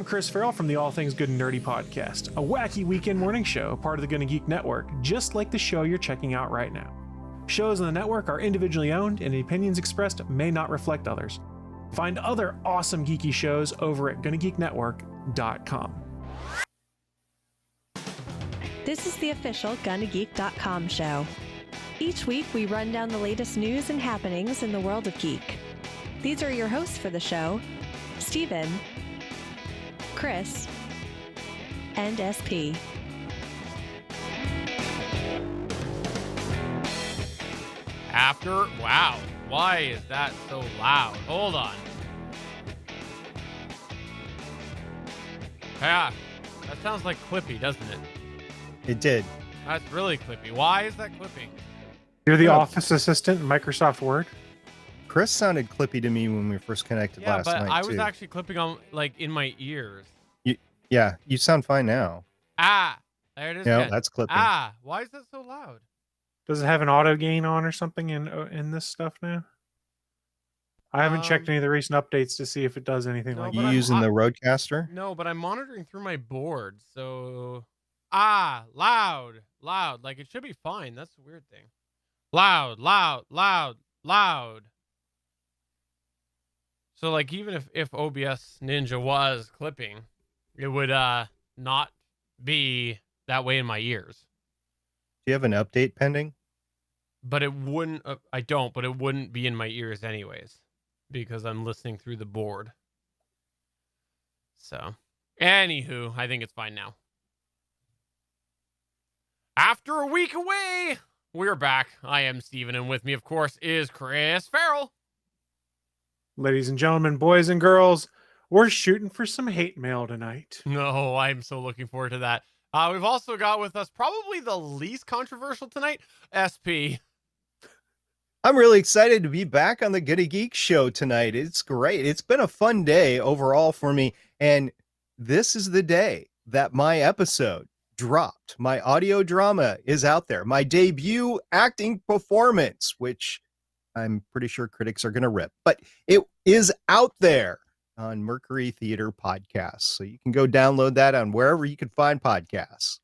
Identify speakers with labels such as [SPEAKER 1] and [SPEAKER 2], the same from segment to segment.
[SPEAKER 1] Chris Farrell from the All Things Good and Nerdy podcast, a wacky weekend morning show, part of the Gonna Geek Network, just like the show you're checking out right now. Shows on the network are individually owned, and the opinions expressed may not reflect others. Find other awesome geeky shows over at GonnaGeekNetwork.com.
[SPEAKER 2] This is the official GonnaGeek.com show. Each week, we run down the latest news and happenings in the world of geek. These are your hosts for the show, Steven, Chris, and SP.
[SPEAKER 3] Wow, why is that so loud? Hold on. Yeah, that sounds like Clippy, doesn't it?
[SPEAKER 4] It did.
[SPEAKER 3] That's really Clippy. Why is that clipping?
[SPEAKER 1] You're the office assistant in Microsoft Word?
[SPEAKER 4] Chris sounded clippy to me when we first connected last night.
[SPEAKER 3] Yeah, but I was
[SPEAKER 4] too.
[SPEAKER 3] actually clipping on, like, in my ears.
[SPEAKER 4] Yeah, you sound fine now.
[SPEAKER 3] There it is.
[SPEAKER 4] Yeah,
[SPEAKER 3] again.
[SPEAKER 4] that's clipping.
[SPEAKER 3] Why is that so loud?
[SPEAKER 1] Does it have an auto gain on or something in this stuff now? I haven't checked any of the recent updates to see if it does anything
[SPEAKER 3] no,
[SPEAKER 1] like
[SPEAKER 4] You
[SPEAKER 1] that.
[SPEAKER 4] using the Rodecaster?
[SPEAKER 3] No, but I'm monitoring through my board, so... loud. Like, it should be fine. That's a weird thing. Loud. So, like, even if OBS Ninja was clipping, it would not be that way in my ears.
[SPEAKER 4] Do you have an update pending?
[SPEAKER 3] But it wouldn't... I don't, but it wouldn't be in my ears anyways, because I'm listening through the board. So, anywho, I think it's fine now. After a week away, we're back. I am Steven, and with me, of course, is Chris Farrell.
[SPEAKER 1] Ladies and gentlemen, boys and girls, we're shooting for some hate mail tonight.
[SPEAKER 3] No, I'm so looking forward to that. We've also got with us probably the least controversial tonight, SP.
[SPEAKER 4] I'm really excited to be back on the Gonna Geek show tonight. It's great. It's been a fun day overall for me, and this is the day that my episode dropped. My audio drama is out there. My debut acting performance, which I'm pretty sure critics are going to rip, but it is out there on Mercury Theater Podcasts. So you can go download that on wherever you can find podcasts.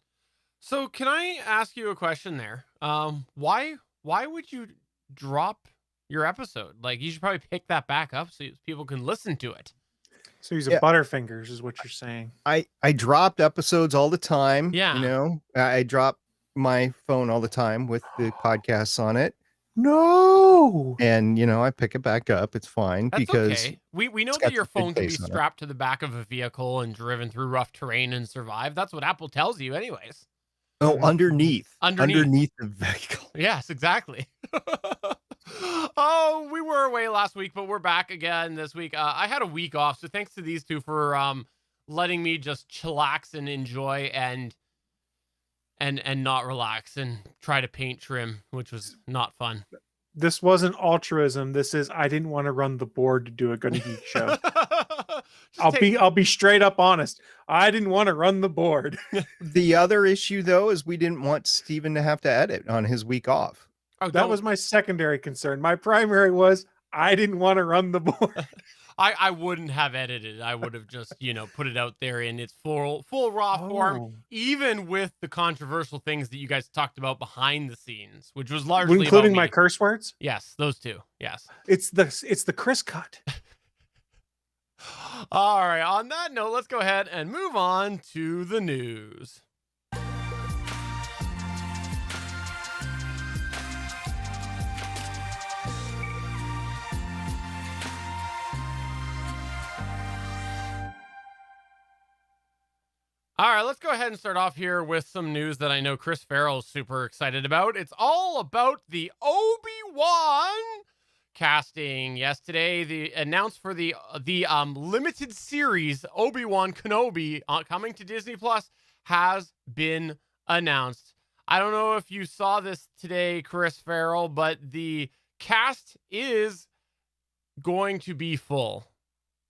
[SPEAKER 3] So can I ask you a question there? Why would you drop your episode? Like, you should probably pick that back up so people can listen to it.
[SPEAKER 1] So he's a Butterfingers is what you're saying.
[SPEAKER 4] I dropped episodes all the time.
[SPEAKER 3] Yeah.
[SPEAKER 4] You know, I drop my phone all the time with the podcasts on it.
[SPEAKER 1] No.
[SPEAKER 4] And, you know, I pick it back up. It's fine.
[SPEAKER 3] That's
[SPEAKER 4] because
[SPEAKER 3] okay. We know
[SPEAKER 4] it's
[SPEAKER 3] that
[SPEAKER 4] got
[SPEAKER 3] your
[SPEAKER 4] the big
[SPEAKER 3] phone can be
[SPEAKER 4] face on it.
[SPEAKER 3] strapped to the back of a vehicle and driven through rough terrain and survive. That's what Apple tells you anyways.
[SPEAKER 4] Oh, underneath the vehicle.
[SPEAKER 3] Yes, exactly. Oh, we were away last week, but we're back again this week. I had a week off, so thanks to these two for letting me just chillax and enjoy and not relax and try to paint trim, which was not fun.
[SPEAKER 1] This wasn't altruism. This is I didn't want to run the board to do a Gonna Geek show. I'll be straight up honest. I didn't want to run the board.
[SPEAKER 4] The other issue, though, is we didn't want Steven to have to edit on his week off.
[SPEAKER 3] Oh,
[SPEAKER 1] that was my secondary concern. My primary was I didn't want to run the board.
[SPEAKER 3] I wouldn't have edited. I would have just, put it out there in its full raw form, even with the controversial things that you guys talked about behind the scenes, which was largely
[SPEAKER 1] including
[SPEAKER 3] about
[SPEAKER 1] my
[SPEAKER 3] me.
[SPEAKER 1] curse words.
[SPEAKER 3] Yes, those two. Yes.
[SPEAKER 1] It's the Chris cut.
[SPEAKER 3] All right. On that note, let's go ahead and move on to the news. All right, let's go ahead and start off here with some news that I know Chris Farrell is super excited about. It's all about the Obi-Wan casting. Yesterday, the announced for the limited series Obi-Wan Kenobi coming to Disney Plus has been announced. I don't know if you saw this today, Chris Farrell, but the cast is going to be full.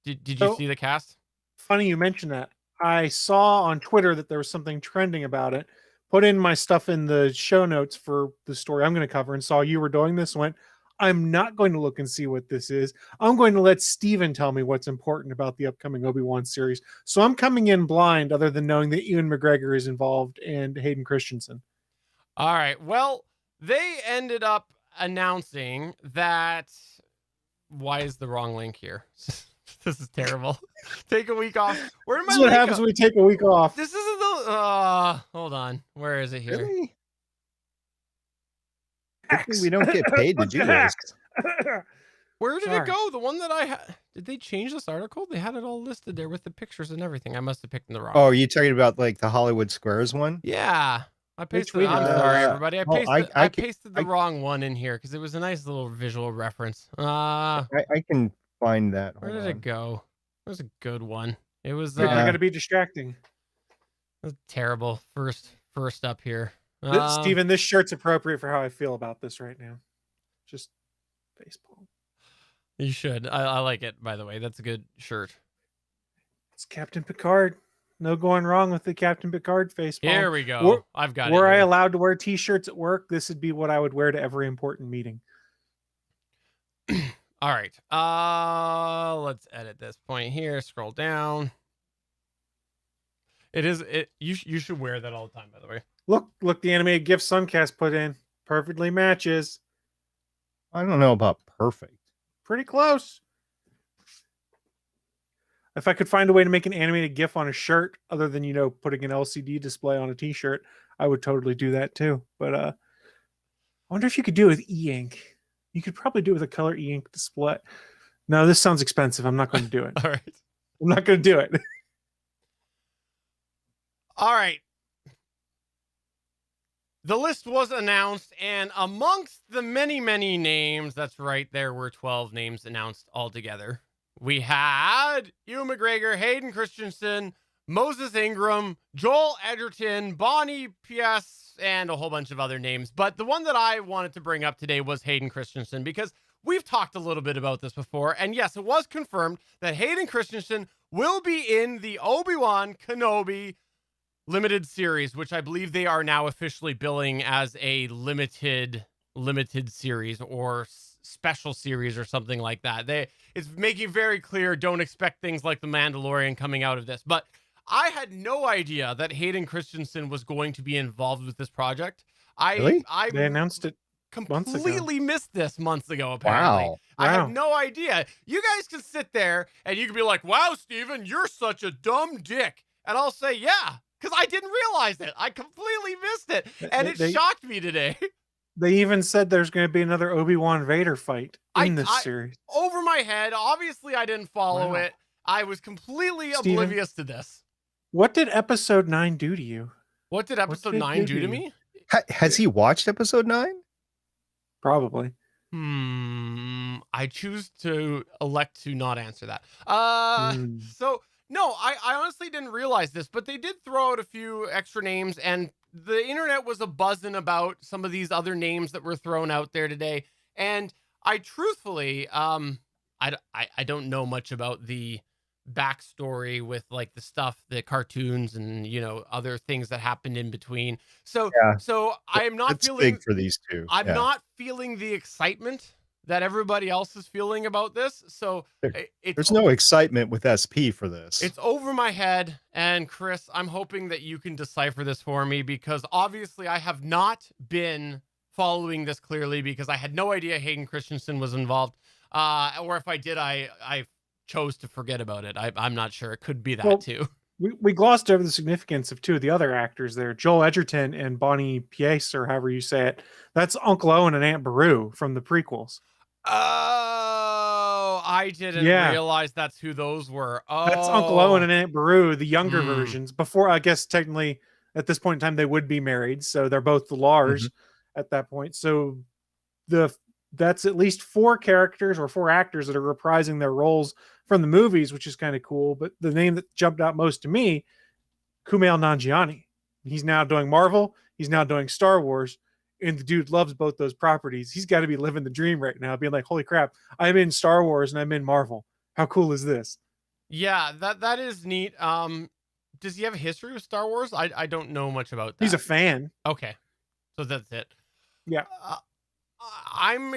[SPEAKER 3] Did you see the cast?
[SPEAKER 1] Funny you mentioned that. I saw on Twitter that there was something trending about it. Put in my stuff in the show notes for the story I'm going to cover and saw you were doing this. Went, I'm not going to look and see what this is. I'm going to let Steven tell me what's important about the upcoming Obi-Wan series. So I'm coming in blind, other than knowing that Ewan McGregor is involved and Hayden Christensen.
[SPEAKER 3] All right. Well, they ended up announcing that. Why is the wrong link here? This is terrible. Take a week off. Where did my
[SPEAKER 1] This is what
[SPEAKER 3] link
[SPEAKER 1] happens
[SPEAKER 3] go?
[SPEAKER 1] when we take a week off.
[SPEAKER 3] This isn't the. Hold on. Where is it here?
[SPEAKER 4] Really? Good thing we don't get paid to
[SPEAKER 1] Let's
[SPEAKER 4] do
[SPEAKER 1] get
[SPEAKER 4] this.
[SPEAKER 1] hacked.
[SPEAKER 3] Where did it
[SPEAKER 1] Sorry.
[SPEAKER 3] go? The one that I had. Did they change this article? They had it all listed there with the pictures and everything. I must have picked the wrong.
[SPEAKER 4] Oh, are you talking about like the Hollywood Squares one?
[SPEAKER 3] Yeah. I pasted.
[SPEAKER 1] we
[SPEAKER 3] I'm
[SPEAKER 1] did?
[SPEAKER 3] sorry, everybody. I
[SPEAKER 4] well,
[SPEAKER 3] pasted.
[SPEAKER 4] I
[SPEAKER 3] I
[SPEAKER 4] can-
[SPEAKER 3] pasted the wrong one in here because it was a nice little visual reference.
[SPEAKER 4] I can find that.
[SPEAKER 3] Where
[SPEAKER 4] Hold
[SPEAKER 3] did
[SPEAKER 4] on.
[SPEAKER 3] it go? It was a good one. It was.
[SPEAKER 1] I
[SPEAKER 4] Yeah.
[SPEAKER 1] got to be distracting.
[SPEAKER 3] It was terrible. First up here.
[SPEAKER 1] Steven, this shirt's appropriate for how I feel about this right now. Just baseball.
[SPEAKER 3] You should. I like it. By the way, that's a good shirt.
[SPEAKER 1] It's Captain Picard. No going wrong with the Captain Picard face.
[SPEAKER 3] Here we go.
[SPEAKER 1] Were-
[SPEAKER 3] I've got
[SPEAKER 1] Were
[SPEAKER 3] it.
[SPEAKER 1] I
[SPEAKER 3] here.
[SPEAKER 1] allowed to wear t-shirts at work, this would be what I would wear to every important meeting.
[SPEAKER 3] All right. Let's edit this point here. Scroll down. It is. You should wear that all the time. By the way.
[SPEAKER 1] Look, the animated GIF Suncast put in perfectly matches.
[SPEAKER 4] I don't know about perfect.
[SPEAKER 1] Pretty close. If I could find a way to make an animated GIF on a shirt, other than putting an LCD display on a T-shirt, I would totally do that too. But I wonder if you could do it with e-ink. You could probably do it with a color e-ink display. No, this sounds expensive. I'm not going to do it.
[SPEAKER 3] All right.
[SPEAKER 1] I'm not going to do it.
[SPEAKER 3] All right. The list was announced, and amongst the many, many names, that's right, there were 12 names announced altogether. We had Ewan McGregor, Hayden Christensen, Moses Ingram, Joel Edgerton, Bonnie P.S., and a whole bunch of other names. But the one that I wanted to bring up today was Hayden Christensen, because we've talked a little bit about this before. And yes, it was confirmed that Hayden Christensen will be in the Obi-Wan Kenobi limited series, which I believe they are now officially billing as a limited series or special series or something like that. It's making very clear, don't expect things like The Mandalorian coming out of this. But I had no idea that Hayden Christensen was going to be involved with this project.
[SPEAKER 4] Really?
[SPEAKER 3] I
[SPEAKER 1] They announced it months ago.
[SPEAKER 3] completely missed this months ago, apparently.
[SPEAKER 4] Wow.
[SPEAKER 3] I
[SPEAKER 1] Wow.
[SPEAKER 3] had no idea. You guys can sit there and you can be like, wow, Steven, you're such a dumb dick. And I'll say, yeah, because I didn't realize it. I completely missed it. And it
[SPEAKER 1] They-
[SPEAKER 3] shocked me today.
[SPEAKER 1] They even said there's going to be another Obi-Wan Vader fight in this
[SPEAKER 3] I-
[SPEAKER 1] series.
[SPEAKER 3] Over my head. Obviously, I didn't follow
[SPEAKER 1] Wow.
[SPEAKER 3] it. I was completely
[SPEAKER 1] Steven?
[SPEAKER 3] oblivious to this.
[SPEAKER 1] What did Episode 9 do to you?
[SPEAKER 3] What did episode
[SPEAKER 1] did
[SPEAKER 3] 9
[SPEAKER 1] it
[SPEAKER 3] do
[SPEAKER 1] do
[SPEAKER 3] to
[SPEAKER 1] to
[SPEAKER 3] me?
[SPEAKER 4] Has he watched episode 9?
[SPEAKER 1] Probably.
[SPEAKER 3] I choose to elect to not answer that.
[SPEAKER 1] Hmm.
[SPEAKER 3] So no, I honestly didn't realize this, but they did throw out a few extra names, and the internet was a buzzing about some of these other names that were thrown out there today. And I truthfully, I don't know much about the backstory with like the stuff, the cartoons, and other things that happened in between. So
[SPEAKER 4] Yeah.
[SPEAKER 3] so I am not
[SPEAKER 4] It's
[SPEAKER 3] feeling.
[SPEAKER 4] big for these two.
[SPEAKER 3] I'm
[SPEAKER 4] Yeah.
[SPEAKER 3] not feeling the excitement that everybody else is feeling about this. So it's
[SPEAKER 4] There's no excitement with SP for this.
[SPEAKER 3] it's over my head. And Chris, I'm hoping that you can decipher this for me, because obviously I have not been following this clearly, because I had no idea Hayden Christensen was involved. Or if I did, I chose to forget about it. I'm not sure. It could be that
[SPEAKER 1] Well,
[SPEAKER 3] too.
[SPEAKER 1] We glossed over the significance of two of the other actors there, Joel Edgerton and Bonnie Piesse, or however you say it. That's Uncle Owen and Aunt Beru from the prequels.
[SPEAKER 3] Oh, I didn't
[SPEAKER 1] Yeah.
[SPEAKER 3] realize that's who those were. Oh,
[SPEAKER 1] That's Uncle Owen and Aunt Beru, the younger
[SPEAKER 3] Hmm.
[SPEAKER 1] versions. Before, I guess technically at this point in time they would be married, so they're both the Lars at that point. So that's at least four characters or four actors that are reprising their roles from the movies, which is kind of cool. But the name that jumped out most to me, Kumail Nanjiani. He's now doing Marvel. He's now doing Star Wars. And the dude loves both those properties. He's got to be living the dream right now, being like, holy crap, I'm in Star Wars and I'm in Marvel. How cool is this?
[SPEAKER 3] Yeah, that is neat. Does he have a history with Star Wars? I don't know much about that.
[SPEAKER 1] He's a fan.
[SPEAKER 3] Okay, so that's it.
[SPEAKER 1] Yeah.
[SPEAKER 3] I'm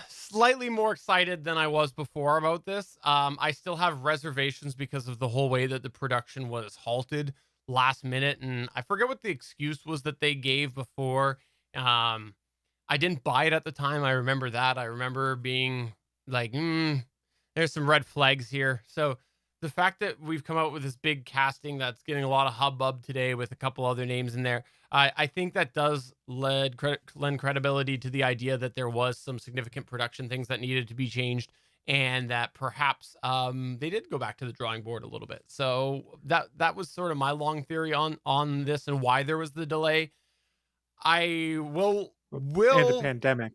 [SPEAKER 3] slightly more excited than I was before about this. I still have reservations because of the whole way that the production was halted last minute, and I forget what the excuse was that they gave before. I didn't buy it at the time. I remember that. I remember being like, there's some red flags here. So the fact that we've come out with this big casting that's getting a lot of hubbub today with a couple other names in there, I think that does lend credibility to the idea that there was some significant production things that needed to be changed, and that perhaps they did go back to the drawing board a little bit. So that was sort of my long theory on this and why there was the delay. I will
[SPEAKER 1] And the pandemic.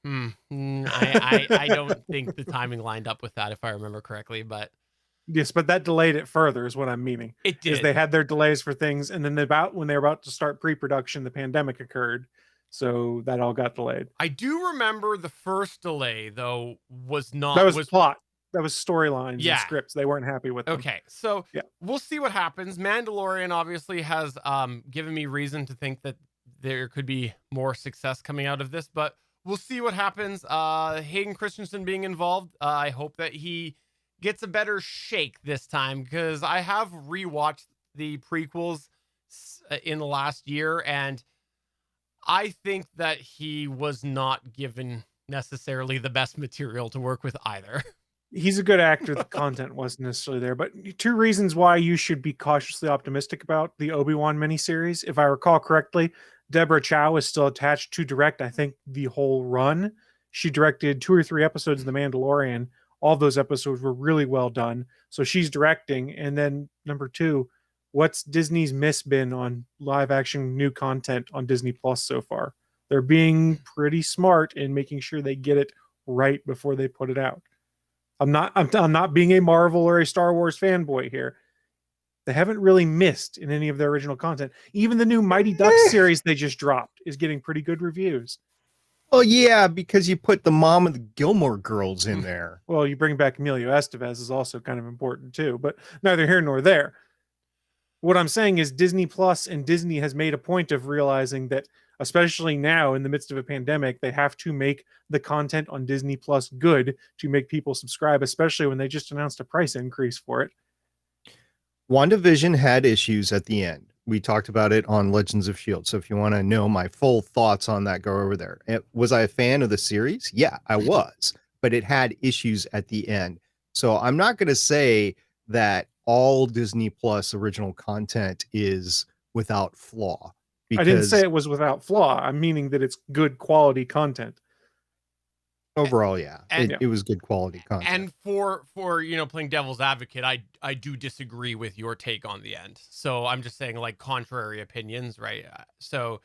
[SPEAKER 3] I don't think the timing lined up with that, if I remember correctly, but
[SPEAKER 1] Yes, but that delayed it further is what I'm meaning.
[SPEAKER 3] it
[SPEAKER 1] Is
[SPEAKER 3] did.
[SPEAKER 1] they had their delays for things, and then when they were about to start pre-production, the pandemic occurred, so that all got delayed.
[SPEAKER 3] I do remember the first delay though was not
[SPEAKER 1] That was plot. That was storylines
[SPEAKER 3] Yeah.
[SPEAKER 1] and scripts. They weren't happy with them.
[SPEAKER 3] okay. So
[SPEAKER 1] Yeah.
[SPEAKER 3] we'll see what happens. Mandalorian obviously has given me reason to think that there could be more success coming out of this, but we'll see what happens. Hayden Christensen being involved, I hope that he gets a better shake this time, because I have rewatched the prequels in the last year, and I think that he was not given necessarily the best material to work with either.
[SPEAKER 1] He's a good actor. The content wasn't necessarily there, but two reasons why you should be cautiously optimistic about the Obi-Wan miniseries. If I recall correctly, Deborah Chow is still attached to direct, I think, the whole run. She directed 2 or 3 episodes of The Mandalorian. All of those episodes were really well done. So she's directing. And then number 2, what's Disney's miss been on live action new content on Disney Plus so far? They're being pretty smart in making sure they get it right before they put it out. I'm not being a Marvel or a Star Wars fanboy here. They haven't really missed in any of their original content. Even the new Mighty Ducks series they just dropped is getting pretty good reviews.
[SPEAKER 4] Oh yeah, because you put the mom of the Gilmore Girls in there.
[SPEAKER 1] Well, you bring back Emilio Estevez is also kind of important too, but neither here nor there. What I'm saying is Disney Plus and Disney has made a point of realizing that, especially now in the midst of a pandemic, they have to make the content on Disney Plus good to make people subscribe, especially when they just announced a price increase for it.
[SPEAKER 4] WandaVision had issues at the end. We talked about it on Legends of S.H.I.E.L.D. So if you want to know my full thoughts on that, go over there. Was I a fan of the series? Yeah, I was, but it had issues at the end. So I'm not going to say that all Disney Plus original content is without flaw.
[SPEAKER 1] I didn't say it was without flaw. I'm meaning that it's good quality content.
[SPEAKER 4] Overall, yeah,
[SPEAKER 3] And-
[SPEAKER 4] it was good quality content.
[SPEAKER 3] And for playing devil's advocate, I do disagree with your take on the end. So I'm just saying, like, contrary opinions, right? So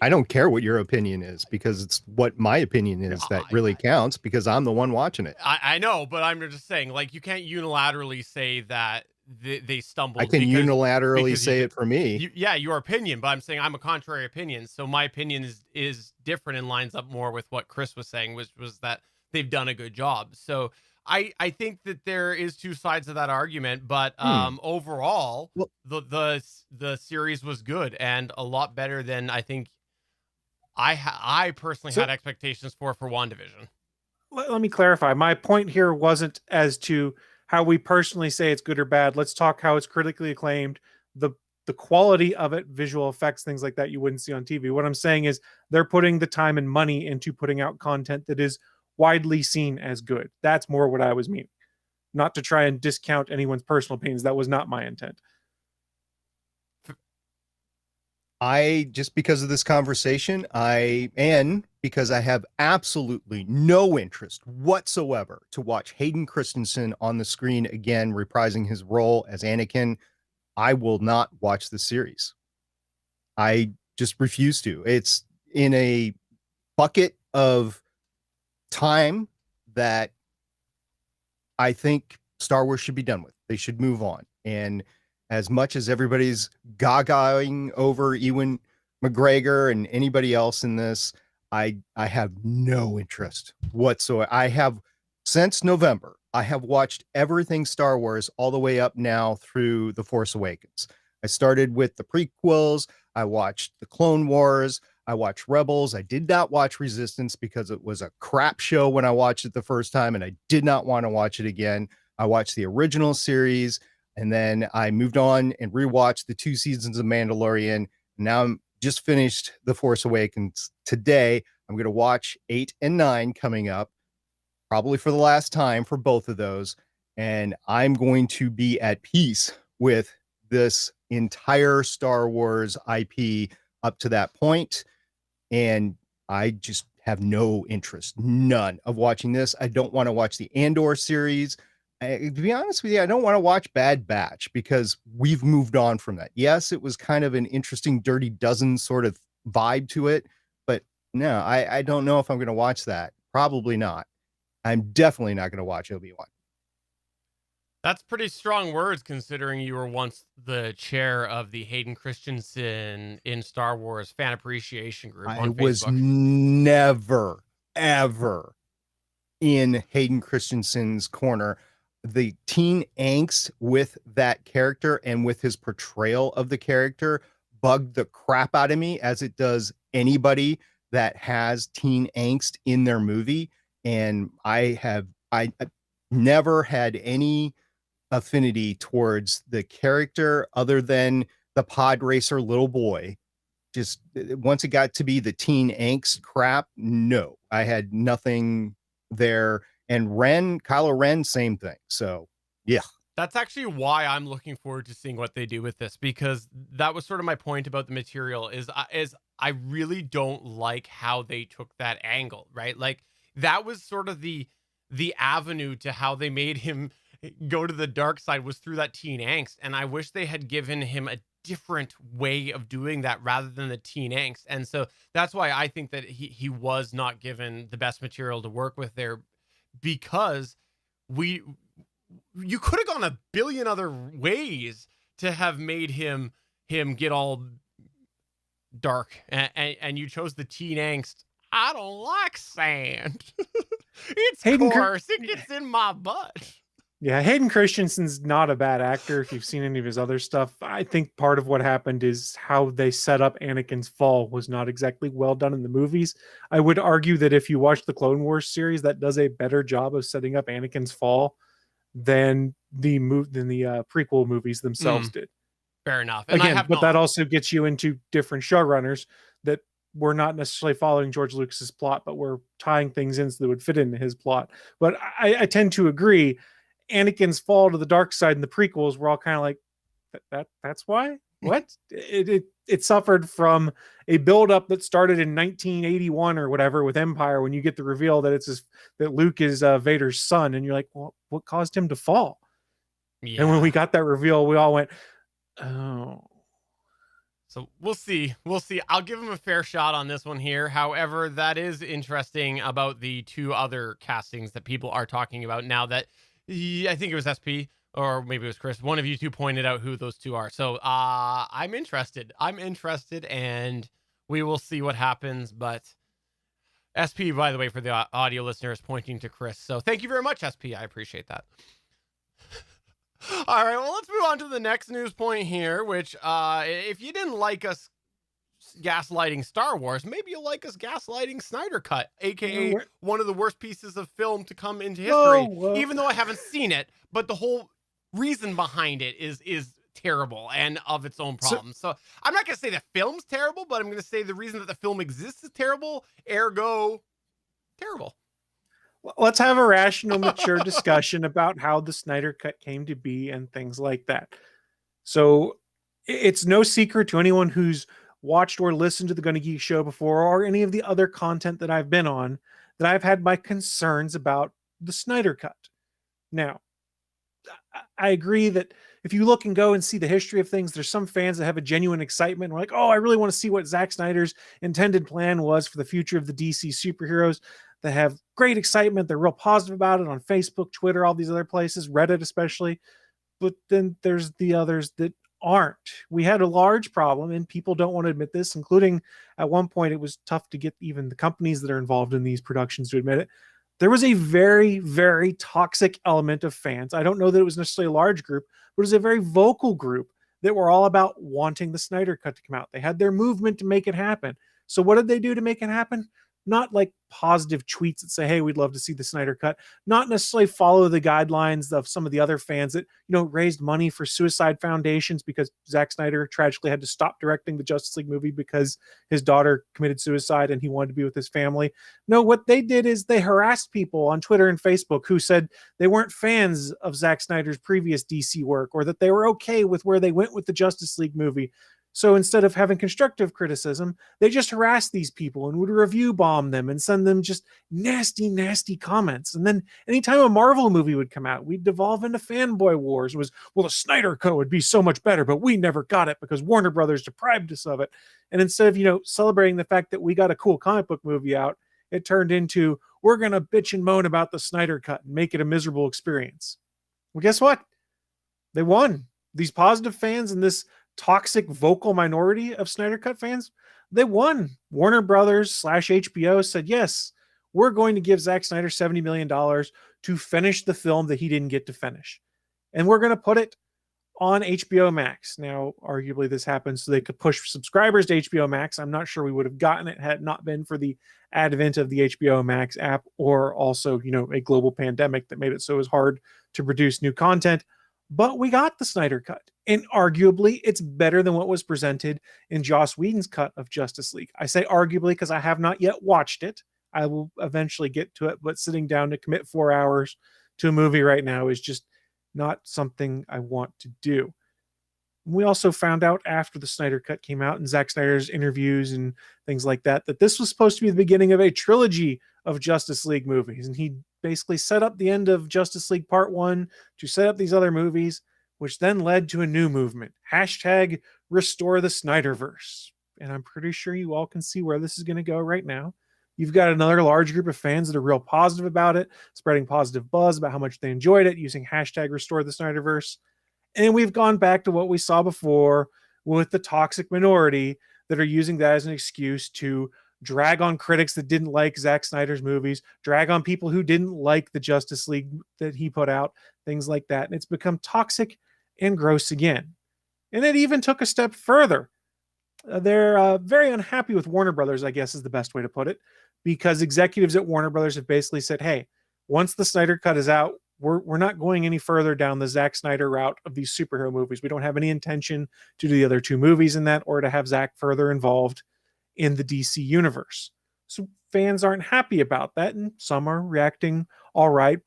[SPEAKER 4] I don't care what your opinion is, because it's what my opinion is that really counts, because I'm the one watching it.
[SPEAKER 3] I know, but I'm just saying, like, you can't unilaterally say that they stumbled.
[SPEAKER 4] I can unilaterally
[SPEAKER 3] because
[SPEAKER 4] say it for me.
[SPEAKER 3] Your opinion, but I'm saying I'm a contrary opinion. So my opinion is different and lines up more with what Chris was saying, which was that they've done a good job. So I think that there is two sides of that argument, but overall,
[SPEAKER 4] Well-
[SPEAKER 3] the series was good and a lot better than I think I personally had expectations for WandaVision.
[SPEAKER 1] Let me clarify. My point here wasn't as to how we personally say it's good or bad. Let's talk how it's critically acclaimed, the quality of it, visual effects, things like that you wouldn't see on TV. What I'm saying is they're putting the time and money into putting out content that is widely seen as good. That's more what I was meaning. Not to try and discount anyone's personal opinions. That was not my intent.
[SPEAKER 4] Just because of this conversation, and because I have absolutely no interest whatsoever to watch Hayden Christensen on the screen again, reprising his role as Anakin, I will not watch the series. I just refuse to. It's in a bucket of time that I think Star Wars should be done with. They should move on. And as much as everybody's gagaing over Ewan McGregor and anybody else in this, I have no interest whatsoever. I have, since November, I have watched everything Star Wars all the way up now through The Force Awakens. I started with the prequels. I watched the Clone Wars. I watched Rebels. I did not watch Resistance because it was a crap show when I watched it the first time, and I did not want to watch it again. I watched the original series, and then I moved on and rewatched the 2 seasons of Mandalorian. Now I'm just finished The Force Awakens today. I'm going to watch 8 and 9 coming up, probably for the last time for both of those. And I'm going to be at peace with this entire Star Wars IP up to that point. And I just have no interest, none, of watching this. I don't want to watch the Andor series. To be honest with you, I don't want to watch Bad Batch because we've moved on from that. Yes, it was kind of an interesting Dirty Dozen sort of vibe to it, but no, I don't know if I'm going to watch that. Probably not. I'm definitely not going to watch Obi-Wan.
[SPEAKER 3] That's pretty strong words considering you were once the chair of the Hayden Christensen in Star Wars fan appreciation group
[SPEAKER 4] I
[SPEAKER 3] on
[SPEAKER 4] was
[SPEAKER 3] Facebook.
[SPEAKER 4] never, ever in Hayden Christensen's corner. The teen angst with that character and with his portrayal of the character bugged the crap out of me, as it does anybody that has teen angst in their movie. And I never had any affinity towards the character other than the pod racer little boy. Just once it got to be the teen angst crap, no, I had nothing there. And Kylo Ren, same thing. So yeah.
[SPEAKER 3] That's actually why I'm looking forward to seeing what they do with this, because that was sort of my point about the material is I really don't like how they took that angle, right? Like that was sort of the avenue to how they made him go to the dark side was through that teen angst. And I wish they had given him a different way of doing that rather than the teen angst. And so that's why I think that he was not given the best material to work with there, because you could have gone a billion other ways to have made him get all dark, and you chose the teen angst. I don't like sand. It's coarse. It gets in my butt.
[SPEAKER 1] Yeah, Hayden Christensen's not a bad actor if you've seen any of his other stuff. I think part of what happened is how they set up Anakin's fall was not exactly well done in the movies. I would argue that if you watch the Clone Wars series, that does a better job of setting up Anakin's fall than the prequel movies themselves did.
[SPEAKER 3] Fair enough. And
[SPEAKER 1] again, but that also gets you into different showrunners that were not necessarily following George Lucas's plot, but were tying things in so that would fit into his plot. But I tend to agree. Anakin's fall to the dark side in the prequels were all kind of like that's why what it suffered from a buildup that started in 1981 or whatever with Empire, when you get the reveal that that Luke is Vader's son, and you're like, well, what caused him to fall? Yeah. And when we got that reveal, we all went, oh.
[SPEAKER 3] So we'll see. I'll give him a fair shot on this one here. However, that is interesting about the two other castings that people are talking about now that I think it was SP or maybe it was Chris. One of you two pointed out who those two are. So I'm interested, and we will see what happens. But SP, by the way, for the audio listeners, pointing to Chris. So thank you very much, SP. I appreciate that. All right, well, let's move on to the next news point here, which if you didn't like us gaslighting Star Wars, maybe you'll like us gaslighting Snyder Cut, aka one of the worst pieces of film to come into history. Even though I haven't seen it, but the whole reason behind it is terrible and of its own problems. So I'm not going to say the film's terrible, but I'm going to say the reason that the film exists is terrible, ergo terrible.
[SPEAKER 1] Let's have a rational, mature discussion about how the Snyder Cut came to be and things like that. So it's no secret to anyone who's watched or listened to the Gonna Geek show before, or any of the other content that I've been on, that I've had my concerns about the Snyder Cut. Now, I agree that if you look and go and see the history of things, there's some fans that have a genuine excitement. We're like, oh, I really want to see what Zack Snyder's intended plan was for the future of the DC superheroes. They have great excitement. They're real positive about it on Facebook, Twitter, all these other places, Reddit especially. But then there's the others that aren't. We had a large problem, and people don't want to admit this, including at one point it was tough to get even the companies that are involved in these productions to admit it. There was a very, very toxic element of fans. I don't know that it was necessarily a large group, but it was a very vocal group that were all about wanting the Snyder Cut to come out. They had their movement to make it happen. So what did they do to make it happen? Not like positive tweets that say, hey, we'd love to see the Snyder Cut, not necessarily follow the guidelines of some of the other fans that, raised money for suicide foundations because Zack Snyder tragically had to stop directing the Justice League movie because his daughter committed suicide and he wanted to be with his family. No, what they did is they harassed people on Twitter and Facebook who said they weren't fans of Zack Snyder's previous DC work or that they were okay with where they went with the Justice League movie. So instead of having constructive criticism, they just harassed these people and would review bomb them and send them just nasty, nasty comments. And then anytime a Marvel movie would come out, we'd devolve into fanboy wars. It was, well, the Snyder Cut would be so much better, but we never got it because Warner Brothers deprived us of it. And instead of, celebrating the fact that we got a cool comic book movie out, it turned into, we're going to bitch and moan about the Snyder Cut and make it a miserable experience. Well, guess what? They won. These positive fans and this toxic vocal minority of Snyder Cut fans, they won. Warner Brothers / HBO said, yes, we're going to give Zack Snyder $70 million to finish the film that he didn't get to finish. And we're going to put it on HBO Max. Now, arguably this happens so they could push subscribers to HBO Max. I'm not sure we would have gotten it had it not been for the advent of the HBO Max app or also, a global pandemic that made it so it was hard to produce new content. But we got the Snyder Cut. And arguably, it's better than what was presented in Joss Whedon's cut of Justice League. I say arguably because I have not yet watched it. I will eventually get to it, but sitting down to commit 4 hours to a movie right now is just not something I want to do. We also found out after the Snyder Cut came out and Zack Snyder's interviews and things like that, that this was supposed to be the beginning of a trilogy of Justice League movies. And he basically set up the end of Justice League Part 1 to set up these other movies, which then led to a new movement. Hashtag restore the Snyderverse. And I'm pretty sure you all can see where this is going to go right now. You've got another large group of fans that are real positive about it, spreading positive buzz about how much they enjoyed it, using hashtag restore the Snyderverse. And we've gone back to what we saw before with the toxic minority that are using that as an excuse to drag on critics that didn't like Zack Snyder's movies, drag on people who didn't like the Justice League that he put out, things like that. And it's become toxic and gross again. And it even took a step further. They're very unhappy with Warner Brothers, I guess is the best way to put it, because executives at Warner Brothers have basically said, hey, once the Snyder Cut is out, we're not going any further down the Zack Snyder route of these superhero movies. We don't have any intention to do the other two movies in that or to have Zack further involved in the DC universe. So fans aren't happy about that, and some are reacting all right,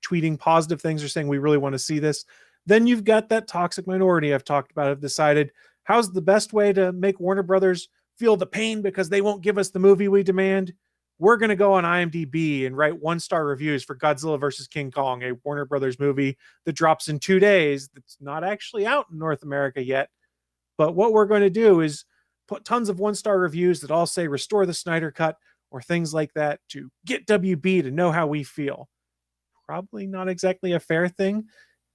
[SPEAKER 1] tweeting positive things or saying we really want to see this. Then you've got that toxic minority I've talked about have decided how's the best way to make Warner Brothers feel the pain because they won't give us the movie we demand. We're going to go on IMDb and write 1-star reviews for Godzilla vs. King Kong, a Warner Brothers movie that drops in 2 days. That's not actually out in North America yet. But what we're going to do is put tons of 1-star reviews that all say restore the Snyder Cut or things like that to get WB to know how we feel. Probably not exactly a fair thing.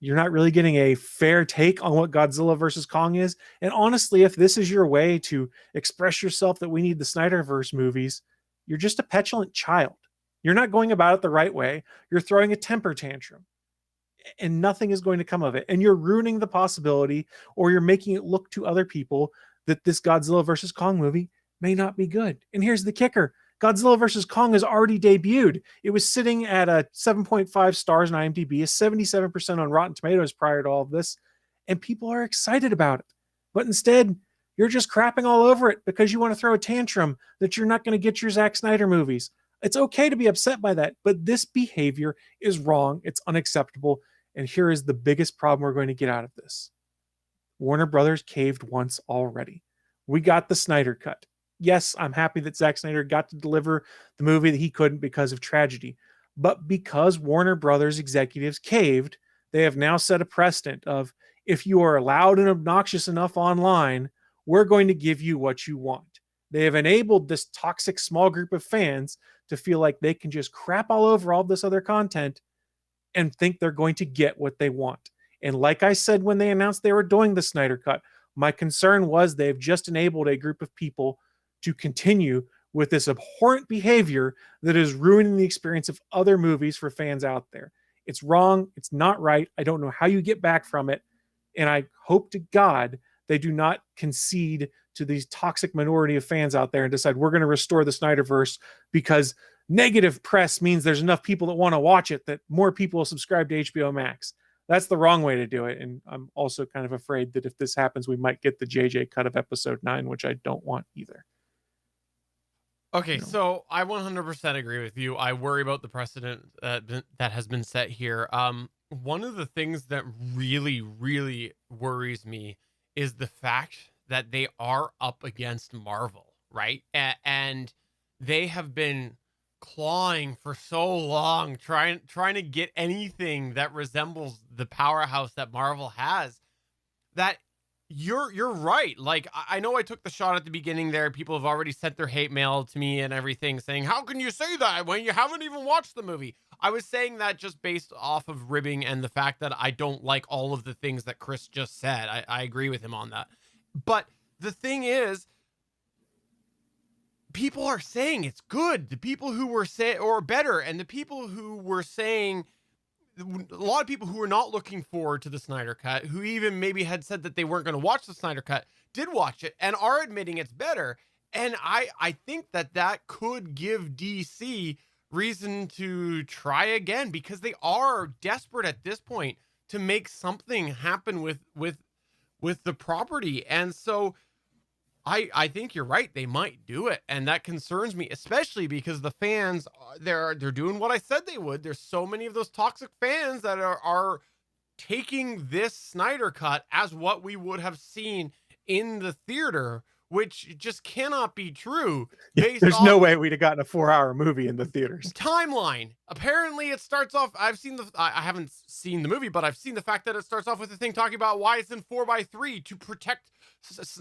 [SPEAKER 1] You're not really getting a fair take on what Godzilla vs. Kong is. And honestly, if this is your way to express yourself that we need the Snyderverse movies, you're just a petulant child. You're not going about it the right way. You're throwing a temper tantrum and nothing is going to come of it. And you're ruining the possibility, or you're making it look to other people that this Godzilla vs. Kong movie may not be good. And here's the kicker. Godzilla vs. Kong has already debuted. It was sitting at a 7.5 stars on IMDb, a 77% on Rotten Tomatoes prior to all of this, and people are excited about it. But instead, you're just crapping all over it because you want to throw a tantrum that you're not going to get your Zack Snyder movies. It's okay to be upset by that, but this behavior is wrong. It's unacceptable. And here is the biggest problem we're going to get out of this. Warner Brothers caved once already. We got the Snyder Cut. Yes, I'm happy that Zack Snyder got to deliver the movie that he couldn't because of tragedy. But because Warner Brothers executives caved, they have now set a precedent of if you are loud and obnoxious enough online, we're going to give you what you want. They have enabled this toxic small group of fans to feel like they can just crap all over all this other content and think they're going to get what they want. And like I said when they announced they were doing the Snyder Cut, my concern was they've just enabled a group of people to continue with this abhorrent behavior that is ruining the experience of other movies for fans out there. It's wrong. It's not right. I don't know how you get back from it. And I hope to God They do not concede to these toxic minority of fans out there and decide we're going to restore the Snyderverse because negative press means there's enough people that want to watch it that more people will subscribe to HBO Max. That's the wrong way to do it. And I'm also kind of afraid that if this happens, we might get the JJ cut of episode 9, which I don't want either.
[SPEAKER 3] Okay, so I 100% agree with you. I worry about the precedent that has been set here. One of the things that really, really worries me is the fact that they are up against Marvel, right? And they have been clawing for so long, trying to get anything that resembles the powerhouse that Marvel has. That you're right. Like, I know I took the shot at the beginning there. People have already sent their hate mail to me and everything saying, how can you say that when you haven't even watched the movie? I was saying that just based off of ribbing and the fact that I don't like all of the things that Chris just said. I agree with him on that. But the thing is, people are saying it's good. The people who were saying, or better, and the people who were saying, a lot of people who were not looking forward to the Snyder Cut, who even maybe had said that they weren't going to watch the Snyder Cut, did watch it and are admitting it's better. And I think that could give DC reason to try again, because they are desperate at this point to make something happen with the property. And so I think you're right. They might do it. And that concerns me, especially because the fans, they're doing what I said they would. There's so many of those toxic fans that are taking this Snyder Cut as what we would have seen in the theater, which just cannot be true.
[SPEAKER 1] There's no way we'd have gotten a 4-hour movie in the theaters.
[SPEAKER 3] Timeline. Apparently it starts off, I haven't seen the movie, but I've seen the fact that it starts off with the thing talking about why it's in 4:3 to protect,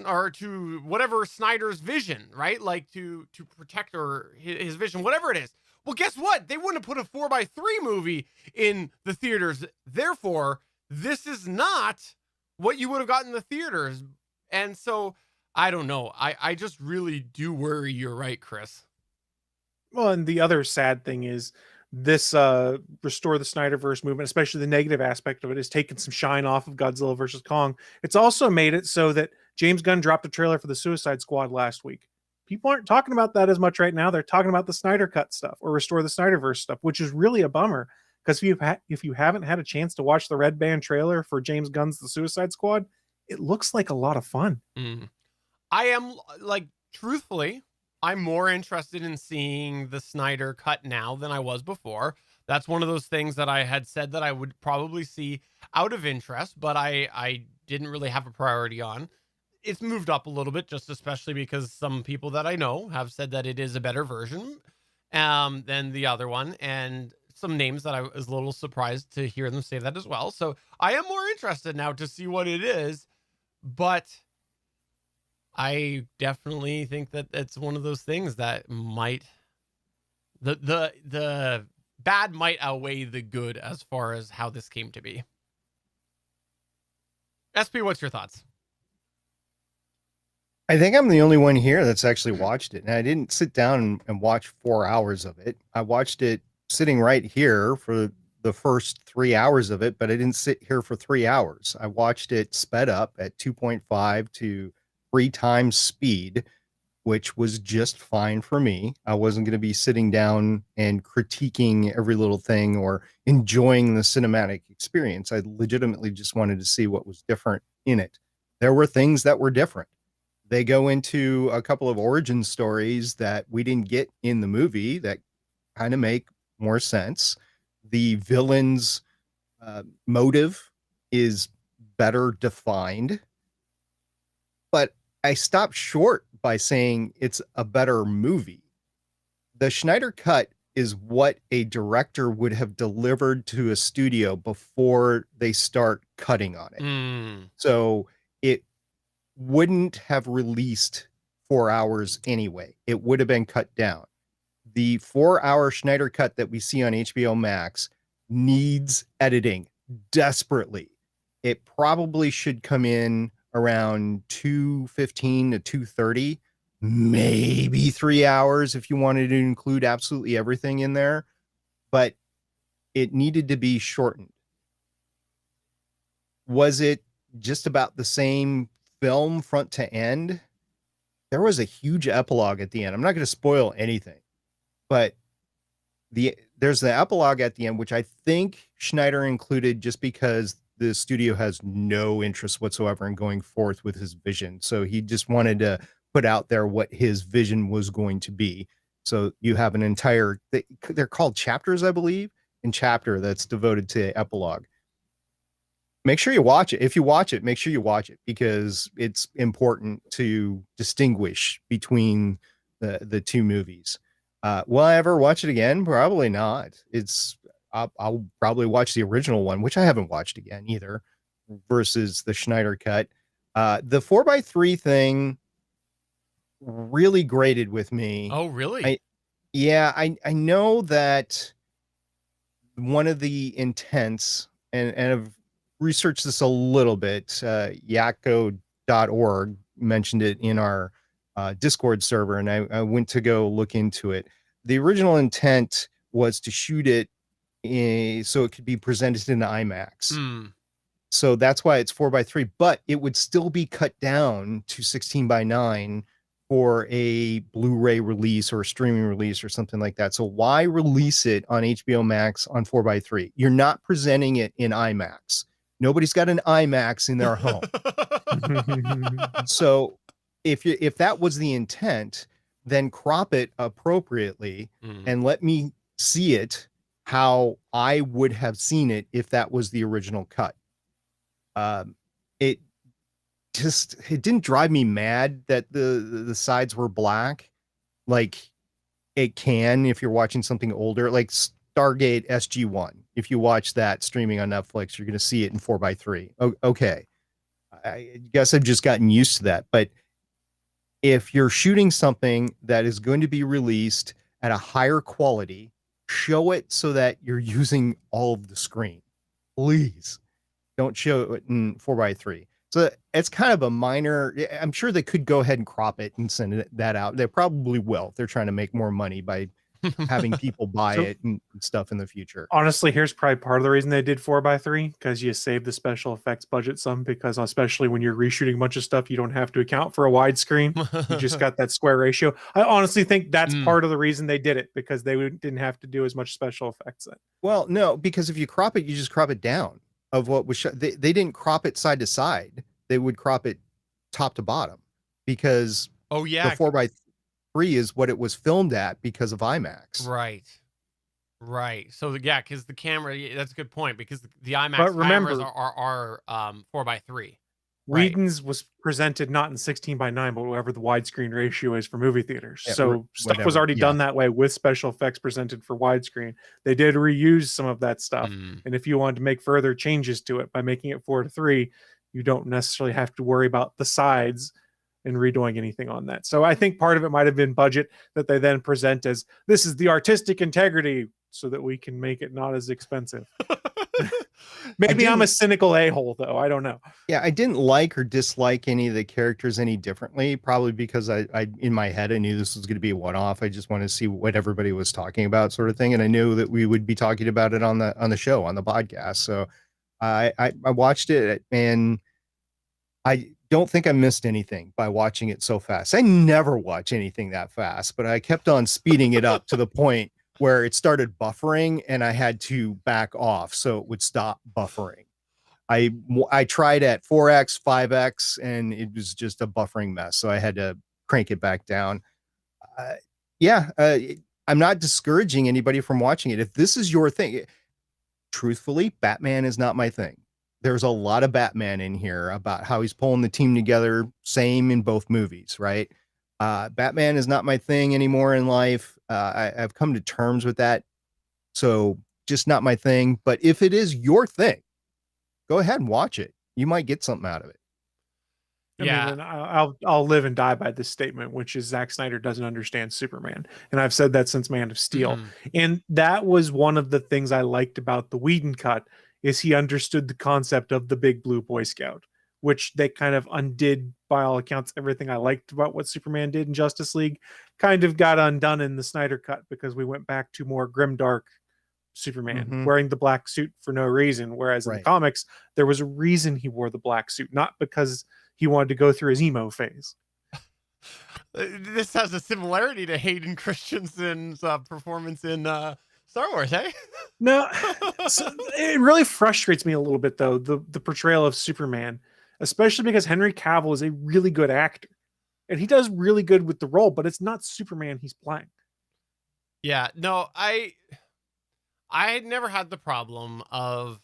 [SPEAKER 3] or to whatever Snyder's vision, right? Like to protect or his vision, whatever it is. Well, guess what? They wouldn't have put a 4:3 movie in the theaters. Therefore, this is not what you would have gotten in the theaters. And so I don't know. I just really do worry. You're right, Chris.
[SPEAKER 1] Well, and the other sad thing is this restore the Snyderverse movement, especially the negative aspect of it, is taking some shine off of Godzilla versus Kong. It's also made it so that James Gunn dropped a trailer for the Suicide Squad last week. People aren't talking about that as much right now. They're talking about the Snyder Cut stuff or restore the Snyderverse stuff, which is really a bummer. Because if you haven't had a chance to watch the Red Band trailer for James Gunn's The Suicide Squad, it looks like a lot of fun.
[SPEAKER 3] I am, like, truthfully, I'm more interested in seeing the Snyder Cut now than I was before. That's one of those things that I had said that I would probably see out of interest, but I didn't really have a priority on. It's moved up a little bit, just especially because some people that I know have said that it is a better version than the other one, and some names that I was a little surprised to hear them say that as well. So I am more interested now to see what it is, but I definitely think that it's one of those things that might, the bad might outweigh the good as far as how this came to be. SP, what's your thoughts?
[SPEAKER 4] I think I'm the only one here that's actually watched it. And I didn't sit down and watch 4 hours of it. I watched it sitting right here for the first 3 hours of it, but I didn't sit here for 3 hours. I watched it sped up at 2.5 to 3 times speed, which was just fine for me. I wasn't going to be sitting down and critiquing every little thing or enjoying the cinematic experience. I legitimately just wanted to see what was different in it. There were things that were different. They go into a couple of origin stories that we didn't get in the movie that kind of make more sense. The villain's motive is better defined, but I stopped short by saying it's a better movie. The Snyder Cut is what a director would have delivered to a studio before they start cutting on it. So it wouldn't have released 4 hours anyway. It would have been cut down. The 4-hour Snyder Cut that we see on HBO Max needs editing desperately. It probably should come in around 2:15 to 2:30, maybe 3 hours if you wanted to include absolutely everything in there, but it needed to be shortened. Was it just about the same film front to end, there was a huge epilogue at the end. I'm not going to spoil anything, but there's the epilogue at the end, which I think Schneider included just because the studio has no interest whatsoever in going forth with his vision. So he just wanted to put out there what his vision was going to be. So you have an entire, they're called chapters, I believe, and chapter that's devoted to epilogue. Make sure you watch it. If you watch it, make sure you watch it because it's important to distinguish between the two movies. Will I ever watch it again? Probably not. I'll probably watch the original one, which I haven't watched again either, versus the Schneider cut. The 4x3 thing really grated with me.
[SPEAKER 3] Oh, really?
[SPEAKER 4] I know that one of the intents, and I've researched this a little bit, yakko.org mentioned it in our Discord server, and I went to go look into it. The original intent was to shoot it so it could be presented in IMAX. So that's why it's 4x3, but it would still be cut down to 16:9 for a Blu-ray release or a streaming release or something like that. So why release it on HBO Max on 4x3? You're not presenting it in IMAX. Nobody's got an IMAX in their home. So if that was the intent, then crop it appropriately and let me see it how I would have seen it if that was the original cut. It didn't drive me mad that the sides were black, like it can if you're watching something older, like Stargate SG-1. If you watch that streaming on Netflix, you're going to see it in 4x3. Okay, I guess I've just gotten used to that. But if you're shooting something that is going to be released at a higher quality, show it so that you're using all of the screen. Please don't show it in 4x3. So it's kind of a minor, I'm sure they could go ahead and crop it and send that out. They probably will if they're trying to make more money by having people buy it and stuff in the future.
[SPEAKER 1] Honestly, here's probably part of the reason they did 4x3, because you save the special effects budget some, because especially when you're reshooting a bunch of stuff, you don't have to account for a widescreen. You just got that square ratio. I honestly think that's part of the reason they did it, because they didn't have to do as much special effects then.
[SPEAKER 4] Well, no, because if you crop it, you just crop it down of what was shot. They didn't crop it side to side. They would crop it top to bottom because the 4x3 is what it was filmed at because of IMAX.
[SPEAKER 3] Right. So because the camera, that's a good point, because the IMAX cameras are 4x3.
[SPEAKER 1] Whedon's was presented not in 16:9, but whatever the widescreen ratio is for movie theaters. Yeah, so stuff was already done that way with special effects presented for widescreen. They did reuse some of that stuff. And if you wanted to make further changes to it by making it 4:3, you don't necessarily have to worry about the sides and redoing anything on that. So I think part of it might have been budget that they then present as this is the artistic integrity so that we can make it not as expensive. Maybe I'm a cynical a-hole though. I don't know.
[SPEAKER 4] Yeah, I didn't like or dislike any of the characters any differently, probably because I in my head I knew this was going to be a one-off. I just wanted to see what everybody was talking about, sort of thing, and I knew that we would be talking about it on the show, on the podcast. So I watched it, and I don't think I missed anything by watching it so fast. I never watch anything that fast, but I kept on speeding it up to the point where it started buffering and I had to back off so it would stop buffering. I tried at 4x, 5x, and it was just a buffering mess. So I had to crank it back down. I'm not discouraging anybody from watching it. If this is your thing, truthfully, Batman is not my thing. There's a lot of Batman in here about how he's pulling the team together. Same in both movies, right? Batman is not my thing anymore in life. I've come to terms with that. So just not my thing. But if it is your thing, go ahead and watch it. You might get something out of it.
[SPEAKER 1] I mean, I'll live and die by this statement, which is Zack Snyder doesn't understand Superman. And I've said that since Man of Steel. And that was one of the things I liked about the Whedon cut, is he understood the concept of the big blue Boy Scout, which they kind of undid by all accounts. Everything I liked about what Superman did in Justice League kind of got undone in the Snyder cut, because we went back to more grimdark Superman wearing the black suit for no reason. Whereas in the comics, there was a reason he wore the black suit, not because he wanted to go through his emo phase.
[SPEAKER 3] This has a similarity to Hayden Christensen's performance in Star Wars, hey?
[SPEAKER 1] No, so it really frustrates me a little bit, though, the portrayal of Superman, especially because Henry Cavill is a really good actor. And he does really good with the role, but it's not Superman he's playing.
[SPEAKER 3] Yeah, no, I had never had the problem of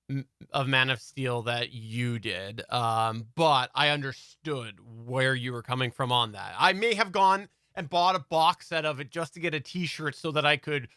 [SPEAKER 3] Man of Steel that you did, but I understood where you were coming from on that. I may have gone and bought a box set of it just to get a T-shirt so that I could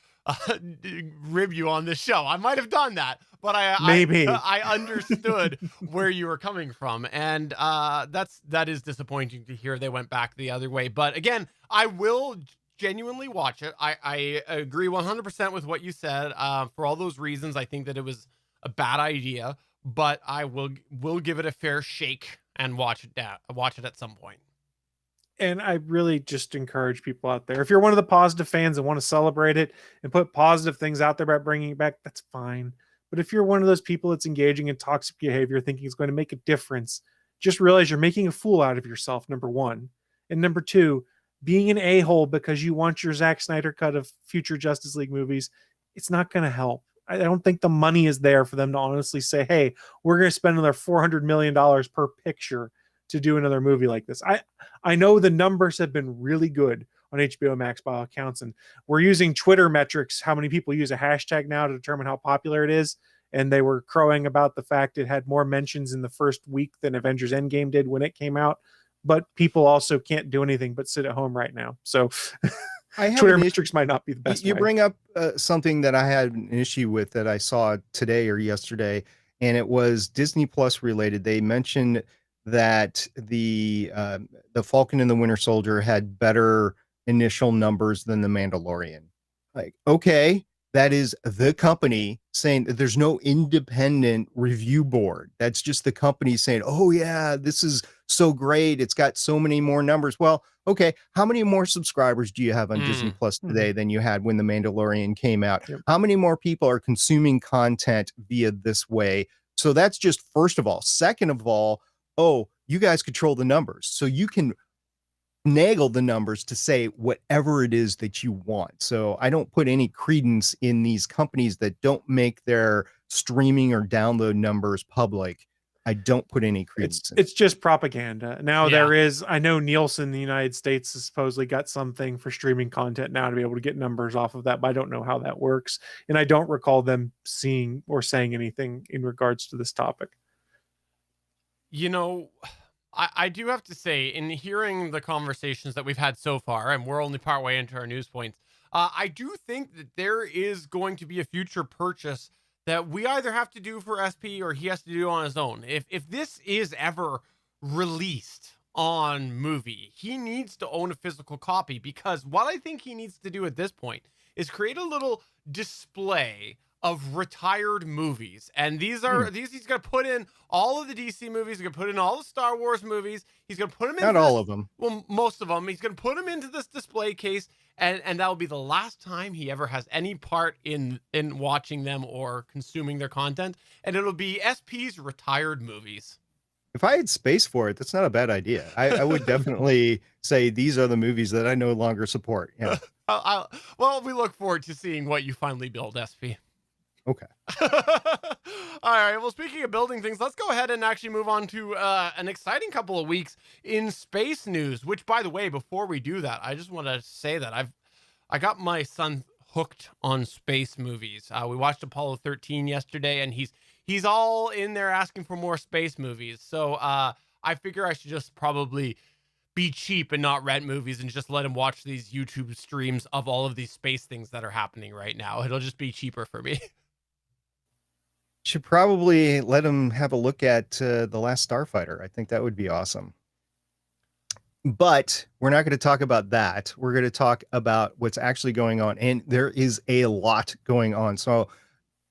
[SPEAKER 3] rib you on this show. I might have done that, but I understood where you were coming from, and that is disappointing to hear they went back the other way. But again, I will genuinely watch it. I agree 100% with what you said. For all those reasons, I think that it was a bad idea, but I will give it a fair shake and watch it at some point.
[SPEAKER 1] And I really just encourage people out there, if you're one of the positive fans and want to celebrate it and put positive things out there about bringing it back, that's fine. But if you're one of those people that's engaging in toxic behavior, thinking it's going to make a difference, just realize you're making a fool out of yourself, number one. And number two, being an a-hole because you want your Zack Snyder cut of future Justice League movies, it's not going to help. I don't think the money is there for them to honestly say, hey, we're going to spend another $400 million per picture to do another movie like this. I know the numbers have been really good on HBO Max by all accounts, and we're using Twitter metrics, how many people use a hashtag now to determine how popular it is, and they were crowing about the fact it had more mentions in the first week than Avengers Endgame did when it came out, but people also can't do anything but sit at home right now. So Twitter metrics might not be the best.
[SPEAKER 4] You bring up something that I had an issue with that I saw today or yesterday, and it was Disney Plus related. They mentioned that the Falcon and the Winter Soldier had better initial numbers than the Mandalorian. Like, okay, that is the company saying that there's no independent review board. That's just the company saying, oh yeah, this is so great. It's got so many more numbers. Well, okay, how many more subscribers do you have on Disney Plus today than you had when the Mandalorian came out? Yep. How many more people are consuming content via this way? So that's just first of all. Second of all, oh, you guys control the numbers. So you can nail the numbers to say whatever it is that you want. So I don't put any credence in these companies that don't make their streaming or download numbers public. I don't put any credence.
[SPEAKER 1] It's just propaganda. Now there is, I know Nielsen in the United States has supposedly got something for streaming content now to be able to get numbers off of that, but I don't know how that works. And I don't recall them seeing or saying anything in regards to this topic.
[SPEAKER 3] You know, I do have to say, in hearing the conversations that we've had so far, and we're only partway into our news points, I do think that there is going to be a future purchase that we either have to do for SP or he has to do on his own. If this is ever released on movie, he needs to own a physical copy, because what I think he needs to do at this point is create a little display of retired movies, and these he's gonna put in all of the DC movies, he's gonna put in all the Star Wars movies, he's gonna put them in,
[SPEAKER 4] not all of them,
[SPEAKER 3] well, most of them, he's gonna put them into this display case, and that will be the last time he ever has any part in watching them or consuming their content, and it'll be SP's retired movies.
[SPEAKER 4] If I had space for it, that's not a bad idea. I would definitely say these are the movies that I no longer support. Yeah.
[SPEAKER 3] Well, we look forward to seeing what you finally build, SP.
[SPEAKER 4] Okay.
[SPEAKER 3] All right. Well, speaking of building things, let's go ahead and actually move on to an exciting couple of weeks in space news, which, by the way, before we do that, I just want to say that I got my son hooked on space movies. We watched Apollo 13 yesterday, and he's all in there asking for more space movies. So I figure I should just probably be cheap and not rent movies and just let him watch these YouTube streams of all of these space things that are happening right now. It'll just be cheaper for me.
[SPEAKER 4] Should probably let him have a look at The Last Starfighter. I think that would be awesome. But we're not going to talk about that. We're going to talk about what's actually going on. And there is a lot going on. So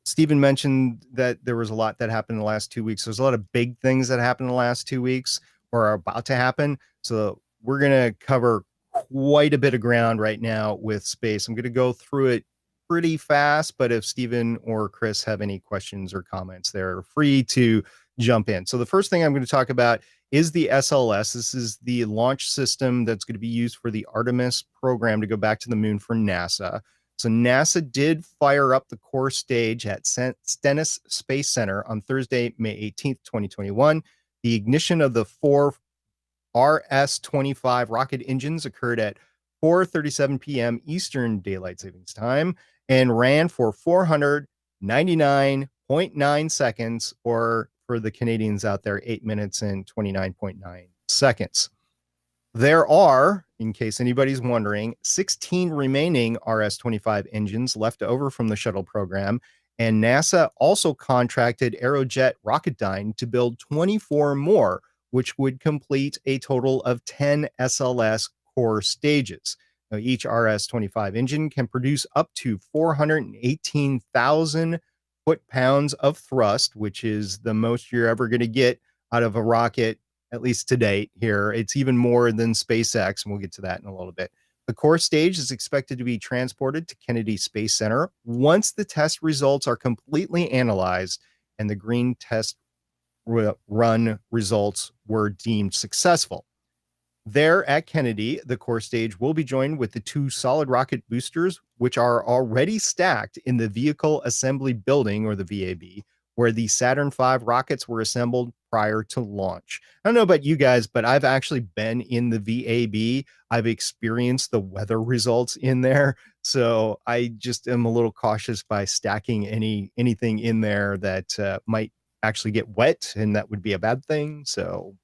[SPEAKER 4] Stephen mentioned that there was a lot that happened in the last 2 weeks. There's a lot of big things that happened in the last 2 weeks or are about to happen. So we're going to cover quite a bit of ground right now with space. I'm going to go through it pretty fast, but if Stephen or Chris have any questions or comments, they're free to jump in. So the first thing I'm going to talk about is the SLS. This is the launch system that's going to be used for the Artemis program to go back to the moon for NASA. So NASA did fire up the core stage at Stennis Space Center on Thursday, May 18th, 2021. The ignition of the 4 RS-25 rocket engines occurred at 4:37 p.m. Eastern Daylight Savings Time and ran for 499.9 seconds, or for the Canadians out there, 8 minutes and 29.9 seconds. There are, in case anybody's wondering, 16 remaining RS-25 engines left over from the shuttle program, and NASA also contracted Aerojet Rocketdyne to build 24 more, which would complete a total of 10 SLS core stages. Now, each RS-25 engine can produce up to 418,000 foot-pounds of thrust, which is the most you're ever going to get out of a rocket, at least to date here. It's even more than SpaceX, and we'll get to that in a little bit. The core stage is expected to be transported to Kennedy Space Center once the test results are completely analyzed and the green test run results were deemed successful. There at Kennedy, the core stage will be joined with the 2 solid rocket boosters, which are already stacked in the Vehicle Assembly Building, or the VAB, where the Saturn V rockets were assembled prior to launch. I don't know about you guys, but I've actually been in the VAB. I've experienced the weather results in there. So I just am a little cautious by stacking anything in there that might actually get wet, and that would be a bad thing. So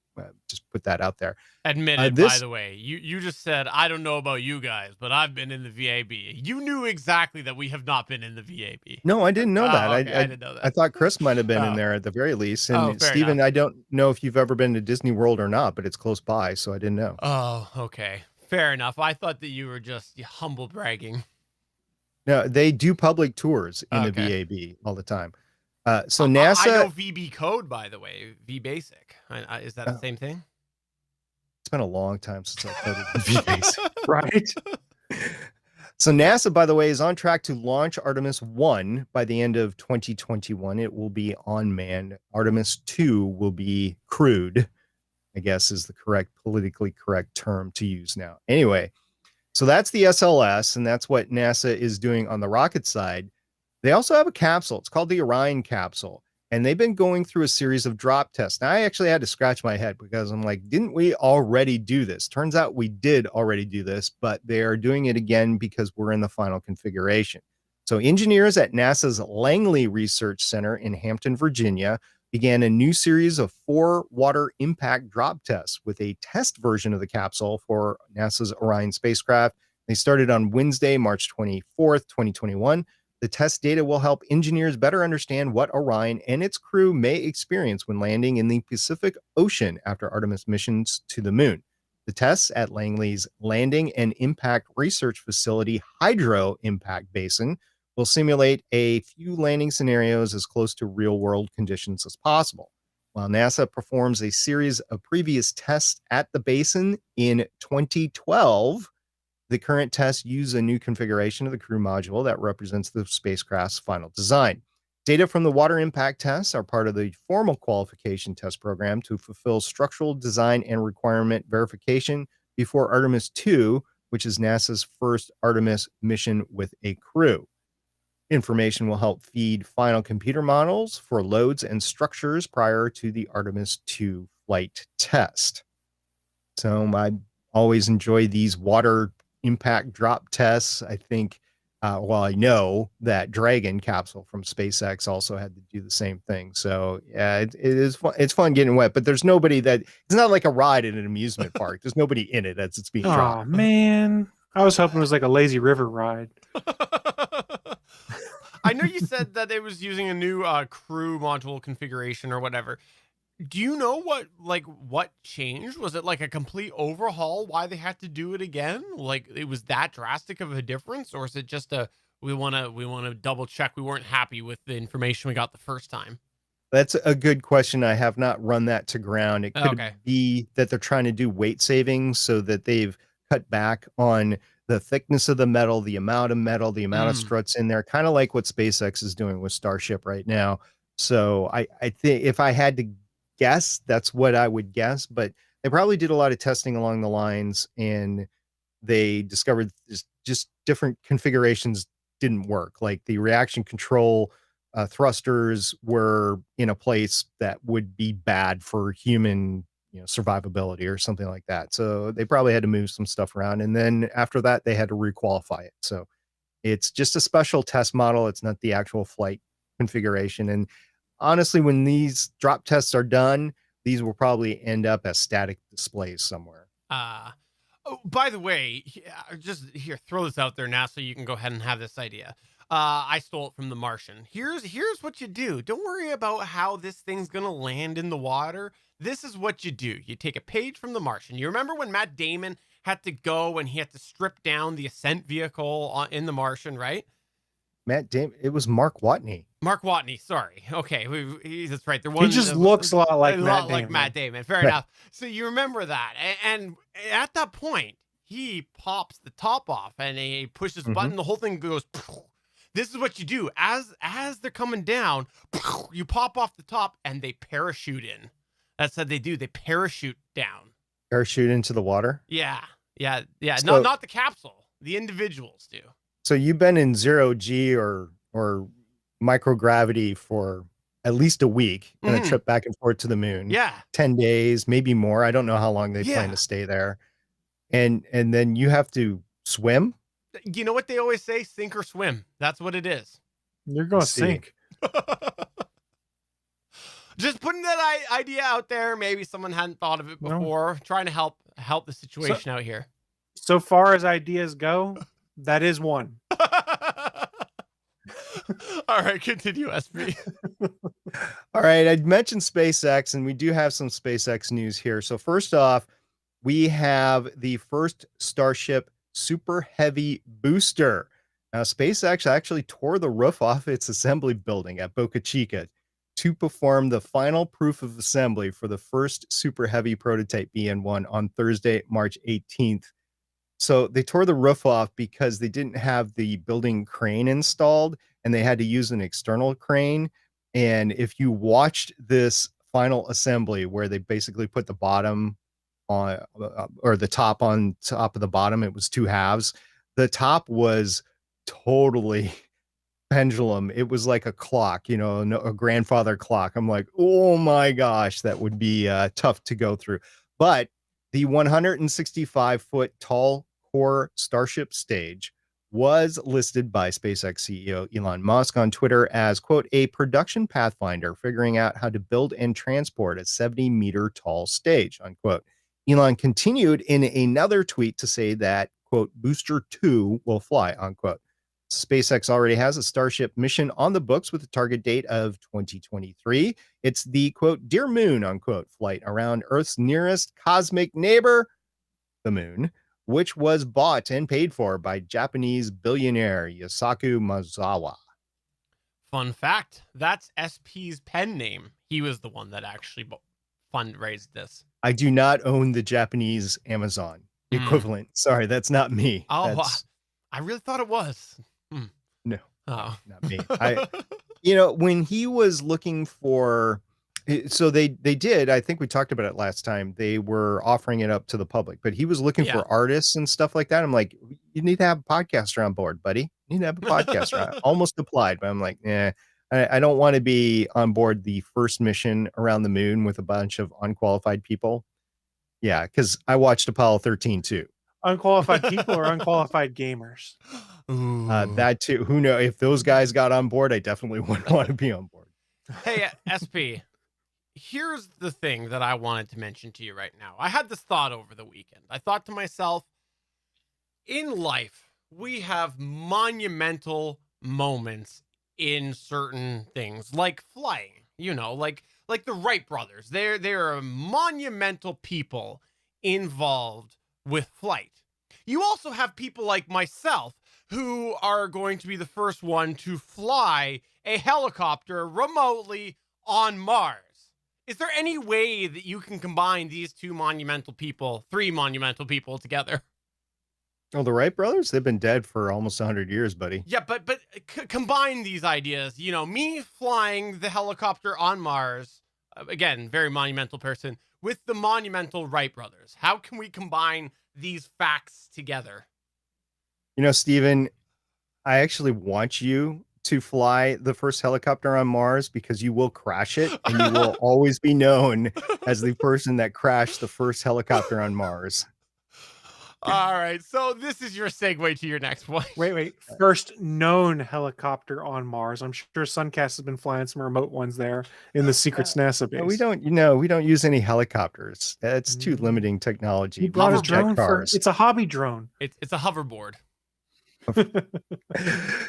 [SPEAKER 4] just put that out there.
[SPEAKER 3] Admit it, by the way. You just said, I don't know about you guys, but I've been in the VAB. You knew exactly that we have not been in the VAB.
[SPEAKER 4] No, I didn't know that.
[SPEAKER 3] Okay, I didn't know that.
[SPEAKER 4] I thought Chris might have been in there at the very least. And
[SPEAKER 3] Steven,
[SPEAKER 4] I don't know if you've ever been to Disney World or not, but it's close by, so I didn't know.
[SPEAKER 3] Oh, okay. Fair enough. I thought that you were just humble bragging.
[SPEAKER 4] No, they do public tours in the VAB all the time. So NASA...
[SPEAKER 3] I know VB code, by the way. VBasic. Is that the same thing?
[SPEAKER 4] It's been a long time since I coded VBasic.
[SPEAKER 1] Right.
[SPEAKER 4] So NASA, by the way, is on track to launch Artemis 1 by the end of 2021. It will be unmanned. Artemis 2 will be crewed, I guess is the politically correct term to use now. Anyway, so that's the SLS, and that's what NASA is doing on the rocket side. They also have a capsule. It's called the Orion capsule. And they've been going through a series of drop tests. Now, I actually had to scratch my head because I'm like, didn't we already do this? Turns out we did already do this, but they are doing it again because we're in the final configuration. So engineers at NASA's Langley Research Center in Hampton, Virginia, began a new series of 4 water impact drop tests with a test version of the capsule for NASA's Orion spacecraft. They started on Wednesday, March 24th, 2021. The test data will help engineers better understand what Orion and its crew may experience when landing in the Pacific Ocean after Artemis missions to the moon. The tests at Langley's Landing and Impact Research Facility Hydro Impact Basin will simulate a few landing scenarios as close to real-world conditions as possible. While NASA performs a series of previous tests at the basin in 2012, the current tests use a new configuration of the crew module that represents the spacecraft's final design. Data from the water impact tests are part of the formal qualification test program to fulfill structural design and requirement verification before Artemis 2, which is NASA's first Artemis mission with a crew. Information will help feed final computer models for loads and structures prior to the Artemis 2 flight test. So I always enjoy these water impact drop tests. I think, I know that Dragon capsule from SpaceX also had to do the same thing. So yeah, it is fun. It's fun getting wet, but there's nobody it's not like a ride in an amusement park. There's nobody in it as it's being dropped.
[SPEAKER 1] Oh man, I was hoping it was like a lazy river ride.
[SPEAKER 3] I know you said that it was using a new crew module configuration or whatever. Do you know what changed? Was it like a complete overhaul? Why they had to do it again? Like it was that drastic of a difference, or is it just we want to double check we weren't happy with the information we got the first time?
[SPEAKER 4] That's a good question. I have not run that to ground. It could be that they're trying to do weight savings so that they've cut back on the thickness of the metal, the amount of struts in there, kind of like what SpaceX is doing with Starship right now. So I think if I had to guess. That's what I would guess. But they probably did a lot of testing along the lines, and they discovered just different configurations didn't work. Like the reaction control thrusters were in a place that would be bad for human, survivability or something like that. So they probably had to move some stuff around. And then after that, they had to requalify it. So it's just a special test model. It's not the actual flight configuration. And honestly, when these drop tests are done, these will probably end up as static displays somewhere.
[SPEAKER 3] Oh, by the way, just here, throw this out there now so you can go ahead and have this idea. I stole it from The Martian. Here's what you do. Don't worry about how this thing's gonna land in the water. This is what you do. You take a page from The Martian. You remember when Matt Damon had to go and he had to strip down the ascent vehicle in The Martian, right?
[SPEAKER 4] Matt Damon, it was Mark Watney.
[SPEAKER 3] Mark Watney, sorry. Okay, that's right.
[SPEAKER 1] He just looks a lot like Matt Damon.
[SPEAKER 3] Like Matt Damon. Fair enough. So you remember that, and at that point, he pops the top off and he pushes the button. The whole thing goes. This is what you do as they're coming down. You pop off the top and they parachute in. That's what they do. They parachute down.
[SPEAKER 4] Parachute into the water.
[SPEAKER 3] Yeah.
[SPEAKER 4] So,
[SPEAKER 3] No, not the capsule. The individuals do.
[SPEAKER 4] So you've been in 0G or microgravity for at least a week and a trip back and forth to the moon.
[SPEAKER 3] Yeah.
[SPEAKER 4] 10 days, maybe more. I don't know how long they plan to stay there. And then you have to swim.
[SPEAKER 3] You know what they always say? Sink or swim. That's what it is.
[SPEAKER 1] You're going to sink.
[SPEAKER 3] Just putting that idea out there. Maybe someone hadn't thought of it before. Trying to help the situation out here.
[SPEAKER 1] So far as ideas go, that is one.
[SPEAKER 3] All right, continue, SP.
[SPEAKER 4] All right, I mentioned SpaceX, and we do have some SpaceX news here. So first off, we have the first Starship Super Heavy booster. Now, SpaceX actually tore the roof off its assembly building at Boca Chica to perform the final proof of assembly for the first Super Heavy prototype BN1 on Thursday, March 18th. So they tore the roof off because they didn't have the building crane installed, and they had to use an external crane. And if you watched this final assembly where they basically put the bottom on or the top on top of the bottom, it was two halves. The top was totally pendulum. It was like a clock, a grandfather clock. I'm like, oh my gosh, that would be tough to go through. But the 165-foot tall core Starship stage was listed by SpaceX CEO Elon Musk on Twitter as, quote, a production pathfinder figuring out how to build and transport a 70-meter tall stage, unquote. Elon continued in another tweet to say that, quote, Booster 2 will fly, unquote. SpaceX already has a Starship mission on the books with a target date of 2023. It's the, quote, Dear Moon, unquote, flight around Earth's nearest cosmic neighbor, the moon, which was bought and paid for by Japanese billionaire Yusaku Maezawa.
[SPEAKER 3] Fun fact, that's SP's pen name. He was the one that actually fundraised this.
[SPEAKER 4] I do not own the Japanese Amazon equivalent. Sorry, that's not me.
[SPEAKER 3] Oh, I really thought it was.
[SPEAKER 4] No,
[SPEAKER 3] not
[SPEAKER 4] me. When he was looking for, so they did, I think we talked about it last time. They were offering it up to the public, but he was looking for artists and stuff like that. I'm like, you need to have a podcaster on board, buddy. You need to have a podcaster. I almost applied, but I'm like, I don't want to be on board the first mission around the moon with a bunch of unqualified people. Yeah, because I watched Apollo 13 too.
[SPEAKER 1] Unqualified people or unqualified gamers?
[SPEAKER 4] That too. Who knows? If those guys got on board, I definitely wouldn't want to be on board.
[SPEAKER 3] Hey, SP, here's the thing that I wanted to mention to you right now. I had this thought over the weekend. I thought to myself, in life, we have monumental moments in certain things, like flying, like the Wright brothers. They're monumental people involved with flight. You also have people like myself who are going to be the first one to fly a helicopter remotely on Mars. Is there any way that you can combine these three monumental people together?
[SPEAKER 4] Oh, the Wright brothers? They've been dead for almost 100 years, buddy.
[SPEAKER 3] Yeah, but combine these ideas. Me flying the helicopter on Mars, again, very monumental person, with the monumental Wright brothers. How can we combine these facts together?
[SPEAKER 4] Stephen, I actually want you to fly the first helicopter on Mars because you will crash it and you will always be known as the person that crashed the first helicopter on Mars.
[SPEAKER 3] All right, so this is your segue to your next point.
[SPEAKER 1] Wait. First known helicopter on Mars. I'm sure Suncast has been flying some remote ones there in the secret NASA base.
[SPEAKER 4] We don't use any helicopters. That's too limiting technology.
[SPEAKER 1] He brought
[SPEAKER 4] We
[SPEAKER 1] a
[SPEAKER 4] use jet
[SPEAKER 1] drone
[SPEAKER 4] cars.
[SPEAKER 1] it's a hobby drone.
[SPEAKER 3] It's a hoverboard.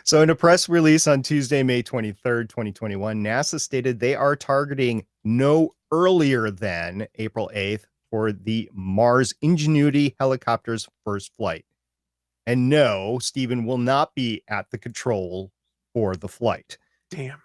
[SPEAKER 4] So in a press release on Tuesday, May 23rd, 2021, NASA stated they are targeting no earlier than April 8th for the Mars Ingenuity helicopter's first flight. And no, Stephen will not be at the control for the flight.
[SPEAKER 1] Damn.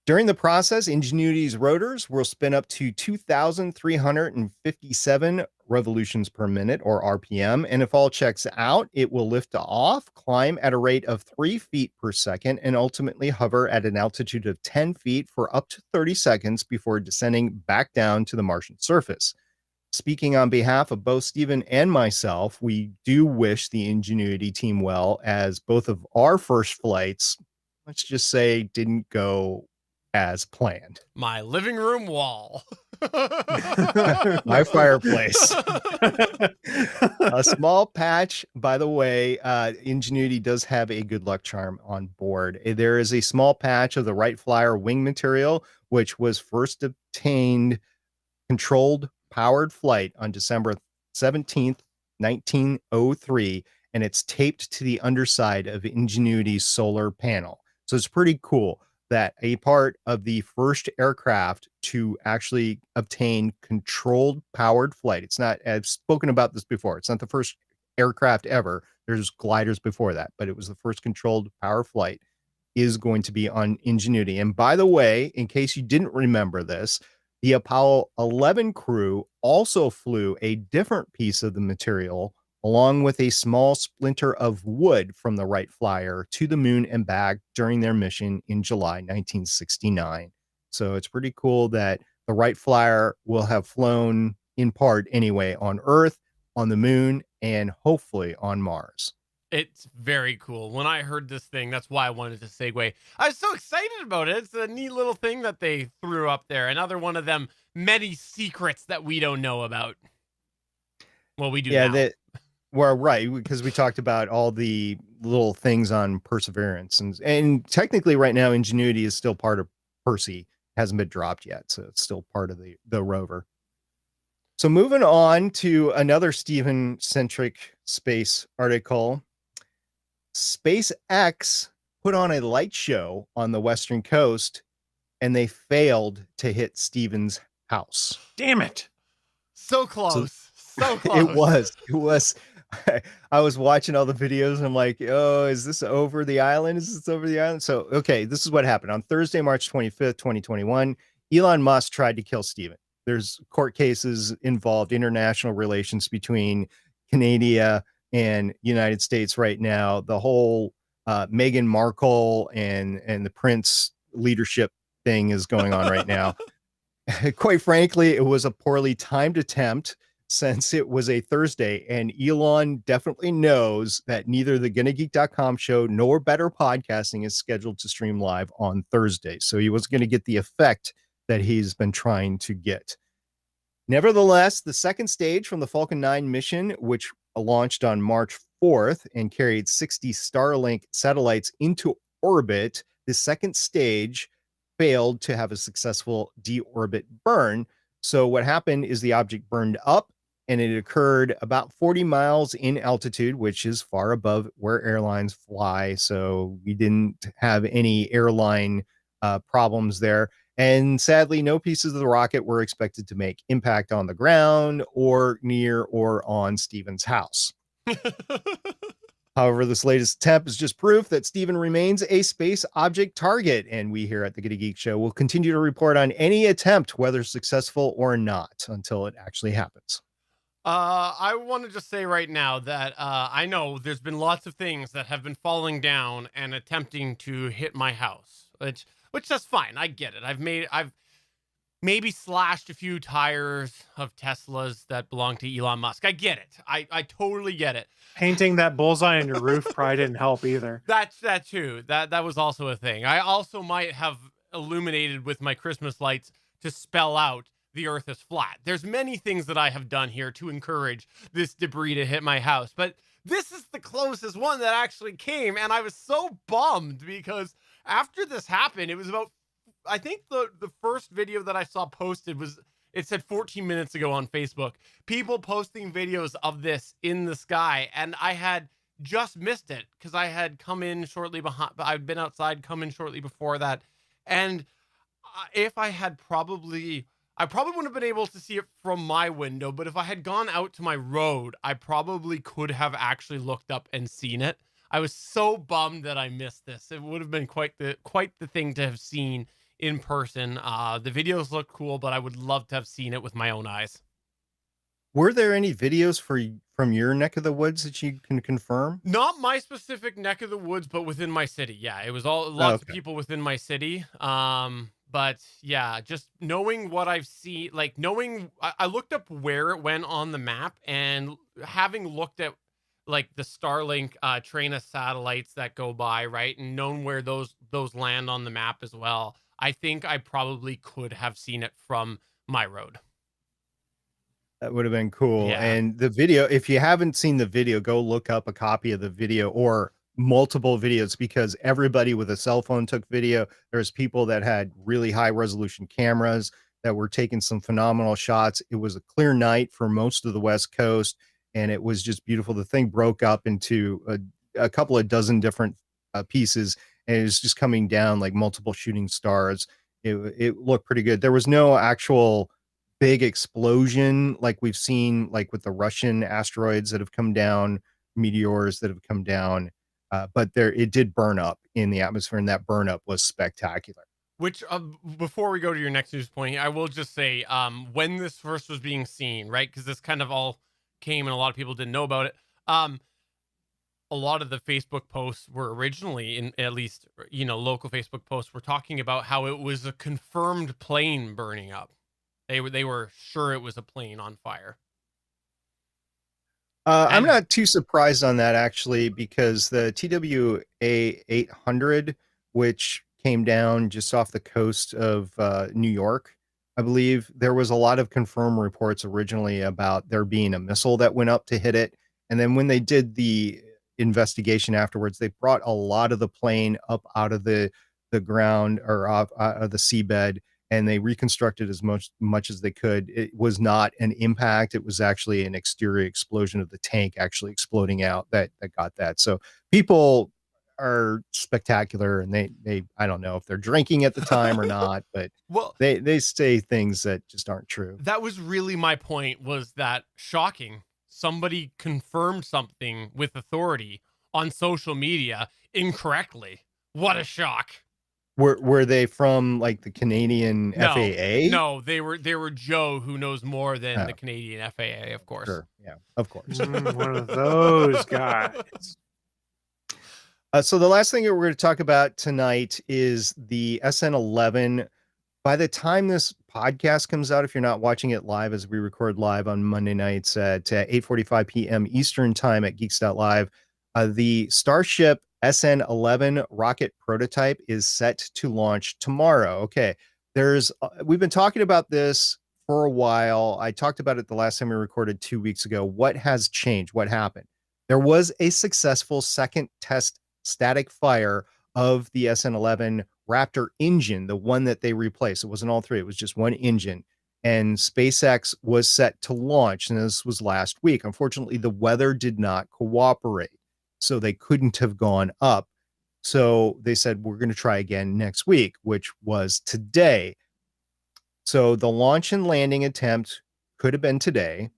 [SPEAKER 4] During the process, Ingenuity's rotors will spin up to 2,357 revolutions per minute, or RPM. And if all checks out, it will lift off, climb at a rate of 3 feet per second, and ultimately hover at an altitude of 10 feet for up to 30 seconds before descending back down to the Martian surface. Speaking on behalf of both Stephen and myself, we do wish the Ingenuity team well, as both of our first flights, let's just say, didn't go as planned.
[SPEAKER 3] My living room wall.
[SPEAKER 4] My fireplace. A small patch, by the way. Ingenuity does have a good luck charm on board. There is a small patch of the Wright Flyer wing material, which was first obtained controlled powered flight on December 17th, 1903, and it's taped to the underside of Ingenuity's solar panel. So it's pretty cool that a part of the first aircraft to actually obtain controlled powered flight. It's not, I've spoken about this before, it's not the first aircraft ever. There's gliders before that, but it was the first controlled power flight, is going to be on Ingenuity. And by the way, in case you didn't remember this, the Apollo 11 crew also flew a different piece of the material along with a small splinter of wood from the Wright Flyer to the moon and back during their mission in July 1969. So it's pretty cool that the Wright Flyer will have flown in part anyway on Earth, on the moon, and hopefully on Mars.
[SPEAKER 3] It's very cool. When I heard this thing, that's why I wanted to segue. I was so excited about it. It's a neat little thing that they threw up there. Another one of them many secrets that we don't know about. Well, we do now.
[SPEAKER 4] Well, right, because we talked about all the little things on Perseverance, and technically right now Ingenuity is still part of Percy, hasn't been dropped yet, so it's still part of the rover. So moving on to another Stephen-centric space article, SpaceX put on a light show on the Western coast, and they failed to hit Stephen's house.
[SPEAKER 1] Damn it.
[SPEAKER 3] So close. So close.
[SPEAKER 4] It was. I was watching all the videos and I'm like, oh, is this over the island? Is this over the island? So, okay, this is what happened. On Thursday, March 25th, 2021, Elon Musk tried to kill Stephen. There's court cases involved, international relations between Canada and United States right now. The whole Meghan Markle and the Prince leadership thing is going on right now. Quite frankly, it was a poorly timed attempt, since it was a Thursday, and Elon definitely knows that neither the GonnaGeek.com show nor Better Podcasting is scheduled to stream live on Thursday. So he was going to get the effect that he's been trying to get. Nevertheless, the second stage from the Falcon 9 mission, which launched on March 4th and carried 60 Starlink satellites into orbit, the second stage failed to have a successful deorbit burn. So what happened is the object burned up, and it occurred about 40 miles in altitude, which is far above where airlines fly. So we didn't have any airline problems there. And sadly, no pieces of the rocket were expected to make impact on the ground or near or on Stephen's house. However, this latest attempt is just proof that Stephen remains a space object target, and we here at the Gonna Geek Show will continue to report on any attempt, whether successful or not, until it actually happens.
[SPEAKER 3] I want to just say right now that I know there's been lots of things that have been falling down and attempting to hit my house, which that's fine. I get it. maybe slashed a few tires of Teslas that belong to Elon Musk. I get it. I totally get it.
[SPEAKER 1] Painting that bullseye on your roof probably didn't help either.
[SPEAKER 3] That's that too. That was also a thing. I also might have illuminated with my Christmas lights to spell out the earth is flat. There's many things that I have done here to encourage this debris to hit my house, but this is the closest one that actually came, and I was so bummed because after this happened, it was about, I think the first video that I saw posted was, it said 14 minutes ago on Facebook, people posting videos of this in the sky, and I had just missed it because I had come in shortly behind. I'd been outside, come in shortly before that, and if I had I probably wouldn't have been able to see it from my window, but if I had gone out to my road, I probably could have actually looked up and seen it. I was so bummed that I missed this. It would have been quite the thing to have seen in person. The videos look cool, but I would love to have seen it with my own eyes.
[SPEAKER 4] Were there any videos from your neck of the woods that you can confirm?
[SPEAKER 3] Not my specific neck of the woods, but within my city. Yeah, it was all lots of
[SPEAKER 4] Okay.
[SPEAKER 3] people within my city. But yeah, just knowing what I've seen, like knowing, I looked up where it went on the map, and having looked at like the Starlink train of satellites that go by, right, and known where those land on the map as well. I think I probably could have seen it from my road.
[SPEAKER 4] That would have been cool.
[SPEAKER 3] Yeah.
[SPEAKER 4] And the video, if you haven't seen the video, go look up a copy of the video or multiple videos, because everybody with a cell phone took video. There's people that had really high resolution cameras that were taking some phenomenal shots. It was a clear night for most of the West Coast, and it was just beautiful. The thing broke up into a couple of dozen different pieces, and it was just coming down like multiple shooting stars. It looked pretty good. There was no actual big explosion like we've seen, like with the Russian asteroids that have come down, meteors that have come down, but there, it did burn up in the atmosphere, and that burn up was spectacular.
[SPEAKER 3] Which, before we go to your next news point, I will just say, when this first was being seen, right, because this kind of all came and a lot of people didn't know about it. A lot of the Facebook posts were originally, in at least, local Facebook posts were talking about how it was a confirmed plane burning up. They were sure it was a plane on fire.
[SPEAKER 4] I'm
[SPEAKER 3] And
[SPEAKER 4] not too surprised on that, actually, because the TWA 800, which came down just off the coast of New York, I believe there was a lot of confirmed reports originally about there being a missile that went up to hit it. And then when they did the investigation afterwards, they brought a lot of the plane up out of the ground, or off out of the seabed, and they reconstructed as much as they could. It was not an impact. It was actually an exterior explosion of the tank actually exploding out that got that. So people are spectacular, and they I don't know if they're drinking at the time or not, but
[SPEAKER 3] well,
[SPEAKER 4] they say things that just aren't true.
[SPEAKER 3] that was really my point, was that shocking. Somebody confirmed something with authority on social media incorrectly. What a shock.
[SPEAKER 4] Were they from like the Canadian
[SPEAKER 3] No,
[SPEAKER 4] FAA?
[SPEAKER 3] no, they were Joe, who knows more than
[SPEAKER 4] Oh.
[SPEAKER 3] the Canadian FAA, of course.
[SPEAKER 4] Sure. Yeah, of course.
[SPEAKER 1] One of those guys.
[SPEAKER 4] So the last thing that we're going to talk about tonight is the SN11. By the time this podcast comes out, if you're not watching it live, as we record live on Monday nights at 8:45 p.m. Eastern time at Geeks.live, the Starship SN11 rocket prototype is set to launch tomorrow. Okay, we've been talking about this for a while. I talked about it the last time we recorded 2 weeks ago. What has changed? What happened? There was a successful second test static fire of the SN11 Raptor engine, the one that they replaced. It wasn't all three, it was just one engine. And SpaceX was set to launch, and this was last week. Unfortunately, the weather did not cooperate, so they couldn't have gone up. So they said, we're going to try again next week, which was today. So the launch and landing attempt could have been today,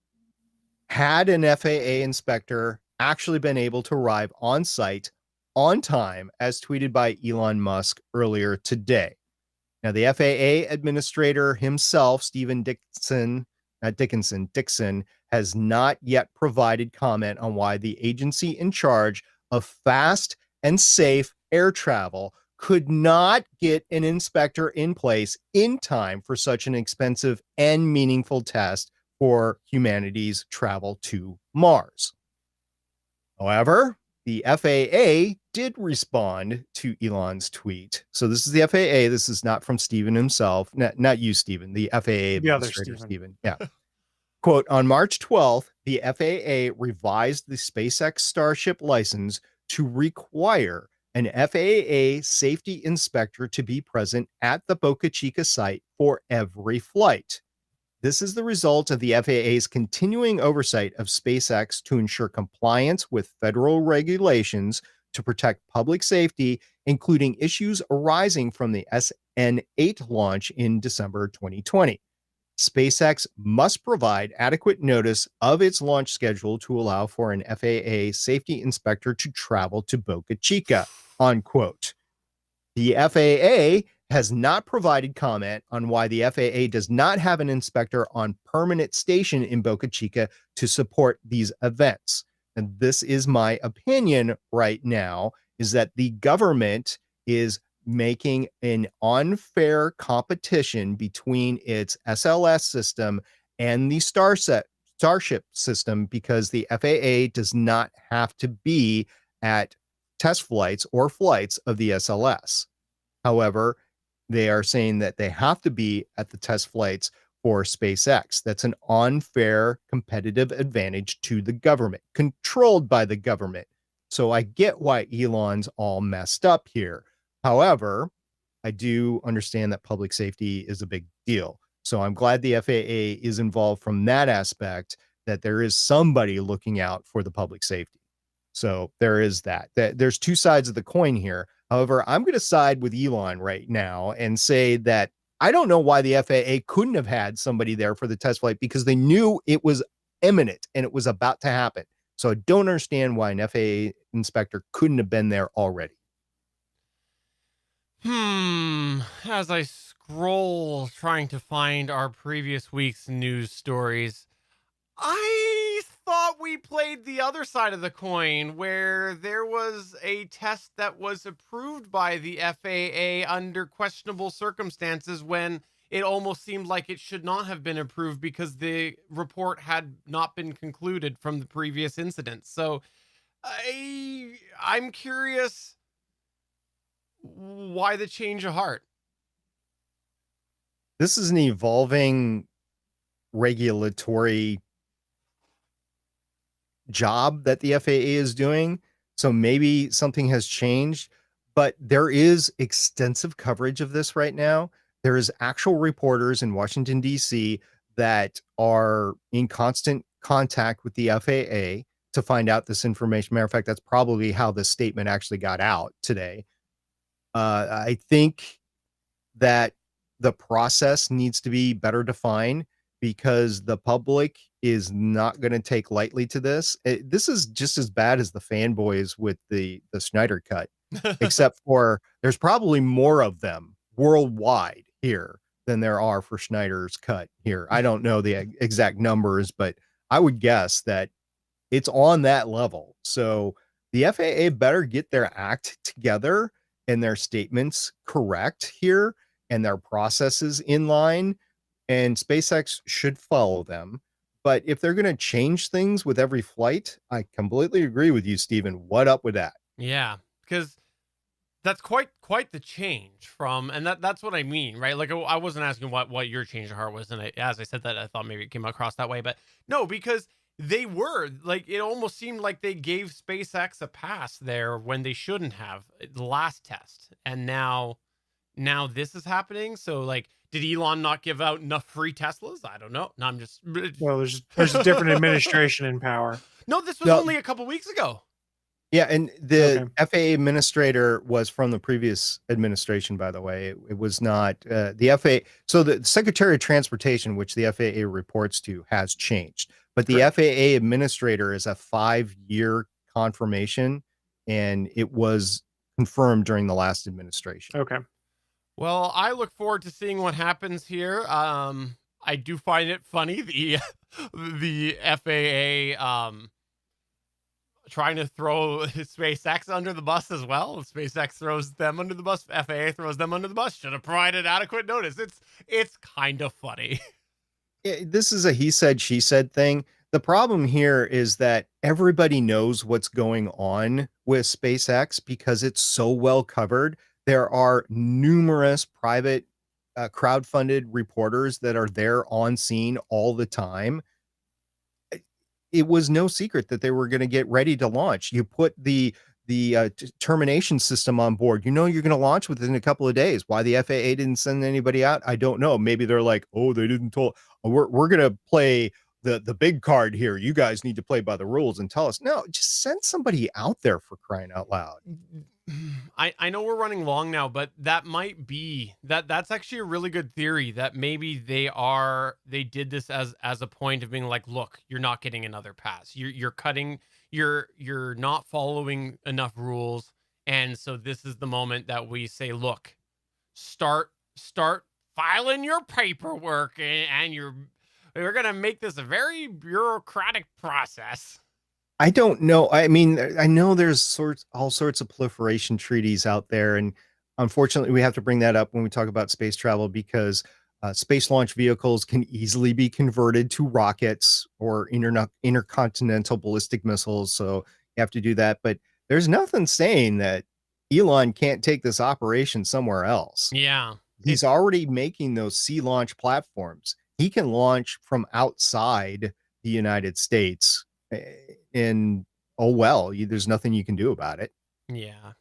[SPEAKER 4] had an FAA inspector actually been able to arrive on site on time, as tweeted by Elon Musk earlier today. Now, the FAA administrator himself, Stephen Dixon, has not yet provided comment on why the agency in charge of fast and safe air travel could not get an inspector in place in time for such an expensive and meaningful test for humanity's travel to Mars. However, the FAA did respond to Elon's tweet. So this is the FAA. This is not from Stephen himself. Not you, Stephen, the FAA
[SPEAKER 1] The other
[SPEAKER 4] administrator,
[SPEAKER 1] Stephen.
[SPEAKER 4] Stephen. Yeah. Quote, on March 12th, the FAA revised the SpaceX Starship license to require an FAA safety inspector to be present at the Boca Chica site for every flight. This is the result of the FAA's continuing oversight of SpaceX to ensure compliance with federal regulations to protect public safety, including issues arising from the SN8 launch in December 2020. SpaceX must provide adequate notice of its launch schedule to allow for an FAA safety inspector to travel to Boca Chica, unquote. The FAA has not provided comment on why the FAA does not have an inspector on permanent station in Boca Chica to support these events. And this is my opinion right now, is that the government is making an unfair competition between its SLS system and the Starship system because the FAA does not have to be at test flights or flights of the SLS. However, they are saying that they have to be at the test flights for SpaceX. That's an unfair competitive advantage to the government, controlled by the government. So I get why Elon's all messed up here. However, I do understand that public safety is a big deal. So I'm glad the FAA is involved from that aspect, that there is somebody looking out for the public safety. So there is that. There's two sides of the coin here. However, I'm going to side with Elon right now and say that I don't know why the FAA couldn't have had somebody there for the test flight because they knew it was imminent and it was about to happen. So I don't understand why an FAA inspector couldn't have been there already.
[SPEAKER 3] As I scroll trying to find our previous week's news stories, I thought we played the other side of the coin where there was a test that was approved by the FAA under questionable circumstances when it almost seemed like it should not have been approved because the report had not been concluded from the previous incident. So I'm curious why the change of heart.
[SPEAKER 4] This is an evolving regulatory job that the FAA is doing. So maybe something has changed, but there is extensive coverage of this right now. There is actual reporters in Washington, D.C. that are in constant contact with the FAA to find out this information. Matter of fact, that's probably how this statement actually got out today. I think that the process needs to be better defined because the public is not going to take lightly to this. This is just as bad as the fanboys with the Snyder Cut, except for there's probably more of them worldwide here than there are for Snyder's Cut here. I don't know the exact numbers, but I would guess that it's on that level. So the FAA better get their act together and their statements correct here and their processes in line, and SpaceX should follow them. But if they're going to change things with every flight, I completely agree with you, Stephen. What up with that?
[SPEAKER 3] Yeah, because that's quite the change from, and that's what I mean, right? Like I wasn't asking what your change of heart was, and as I said that, I thought maybe it came across that way, but no, because they were like, it almost seemed like they gave SpaceX a pass there when they shouldn't have the last test, and now this is happening. So like, did Elon not give out enough free Teslas? I don't know. No, I'm just
[SPEAKER 1] Well, there's a different administration in power.
[SPEAKER 3] no. This was only a couple weeks ago.
[SPEAKER 4] Yeah, and the FAA administrator was from the previous administration, by the way. It was not the FAA. So the Secretary of Transportation, which the FAA reports to, has changed. But the FAA administrator is a 5-year confirmation, and it was confirmed during the last administration.
[SPEAKER 1] Okay.
[SPEAKER 3] Well, I look forward to seeing what happens here. I do find it funny, the FAA trying to throw SpaceX under the bus as well. SpaceX throws them under the bus. FAA throws them under the bus. Should have provided adequate notice. It's kind of funny.
[SPEAKER 4] This is a he said, she said thing. The problem here is that everybody knows what's going on with SpaceX because it's so well covered. There are numerous private crowdfunded reporters that are there on scene all the time. It was no secret that they were going to get ready to launch. You put the termination system on board. You're going to launch within a couple of days. Why the FAA didn't send anybody out, I don't know. Maybe they're like, oh, they didn't tell. We're going to play the big card here. You guys need to play by the rules and tell us. No, just send somebody out there, for crying out loud.
[SPEAKER 3] I know we're running long now, but that might be that's actually a really good theory that maybe they did this as a point of being like, look, you're not getting another pass. You're cutting, you're not following enough rules. And so this is the moment that we say, look, start filing your paperwork and we're going to make this a very bureaucratic process.
[SPEAKER 4] I don't know. I mean, I know there's all sorts of proliferation treaties out there. And unfortunately, we have to bring that up when we talk about space travel because space launch vehicles can easily be converted to rockets or intercontinental ballistic missiles. So you have to do that. But there's nothing saying that Elon can't take this operation somewhere else.
[SPEAKER 3] Yeah.
[SPEAKER 4] He's already making those sea launch platforms. He can launch from outside the United States. And there's nothing you can do about it.
[SPEAKER 3] Yeah.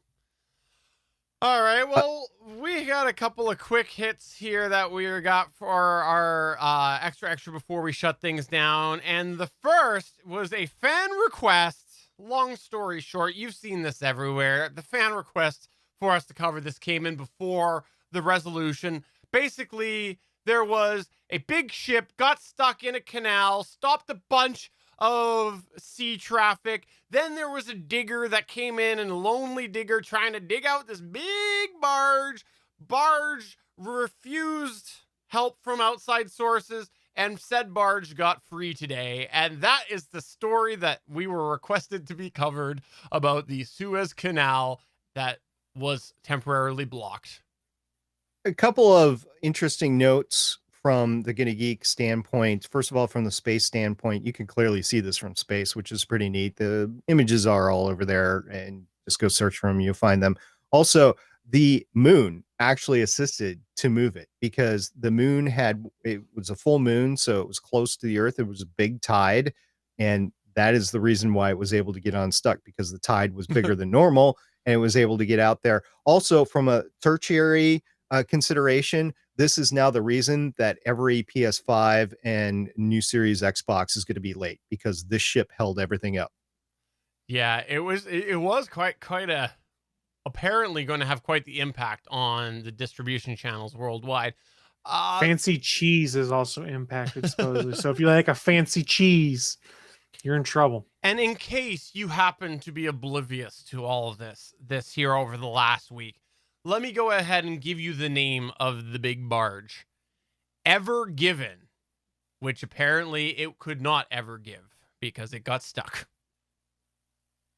[SPEAKER 3] All right. Well, we got a couple of quick hits here that we got for our extra before we shut things down. And the first was a fan request. Long story short, you've seen this everywhere. The fan request for us to cover this came in before the resolution. Basically, there was a big ship, got stuck in a canal, stopped a bunch of sea traffic. Then there was a digger that came in, and a lonely digger trying to dig out this big barge. Barge refused help from outside sources, and said barge got free today. And that is the story that we were requested to be covered about the Suez Canal that was temporarily blocked.
[SPEAKER 4] A couple of interesting notes from the Gonna Geek standpoint. First of all, from the space standpoint, you can clearly see this from space, which is pretty neat. The images are all over there, and just go search for them, you'll find them. Also, the moon actually assisted to move it because the moon it was a full moon, so it was close to the Earth. It was a big tide, and that is the reason why it was able to get unstuck, because the tide was bigger than normal, and it was able to get out there. Also, from a tertiary consideration, this is now the reason that every PS5 and new Series Xbox is going to be late, because this ship held everything up.
[SPEAKER 3] Yeah, it was quite a apparently going to have quite the impact on the distribution channels worldwide.
[SPEAKER 1] Fancy cheese is also impacted supposedly. So if you like a fancy cheese, you're in trouble.
[SPEAKER 3] And in case you happen to be oblivious to all of this here over the last week, let me go ahead and give you the name of the big barge. Ever Given, which apparently it could not ever give because it got stuck.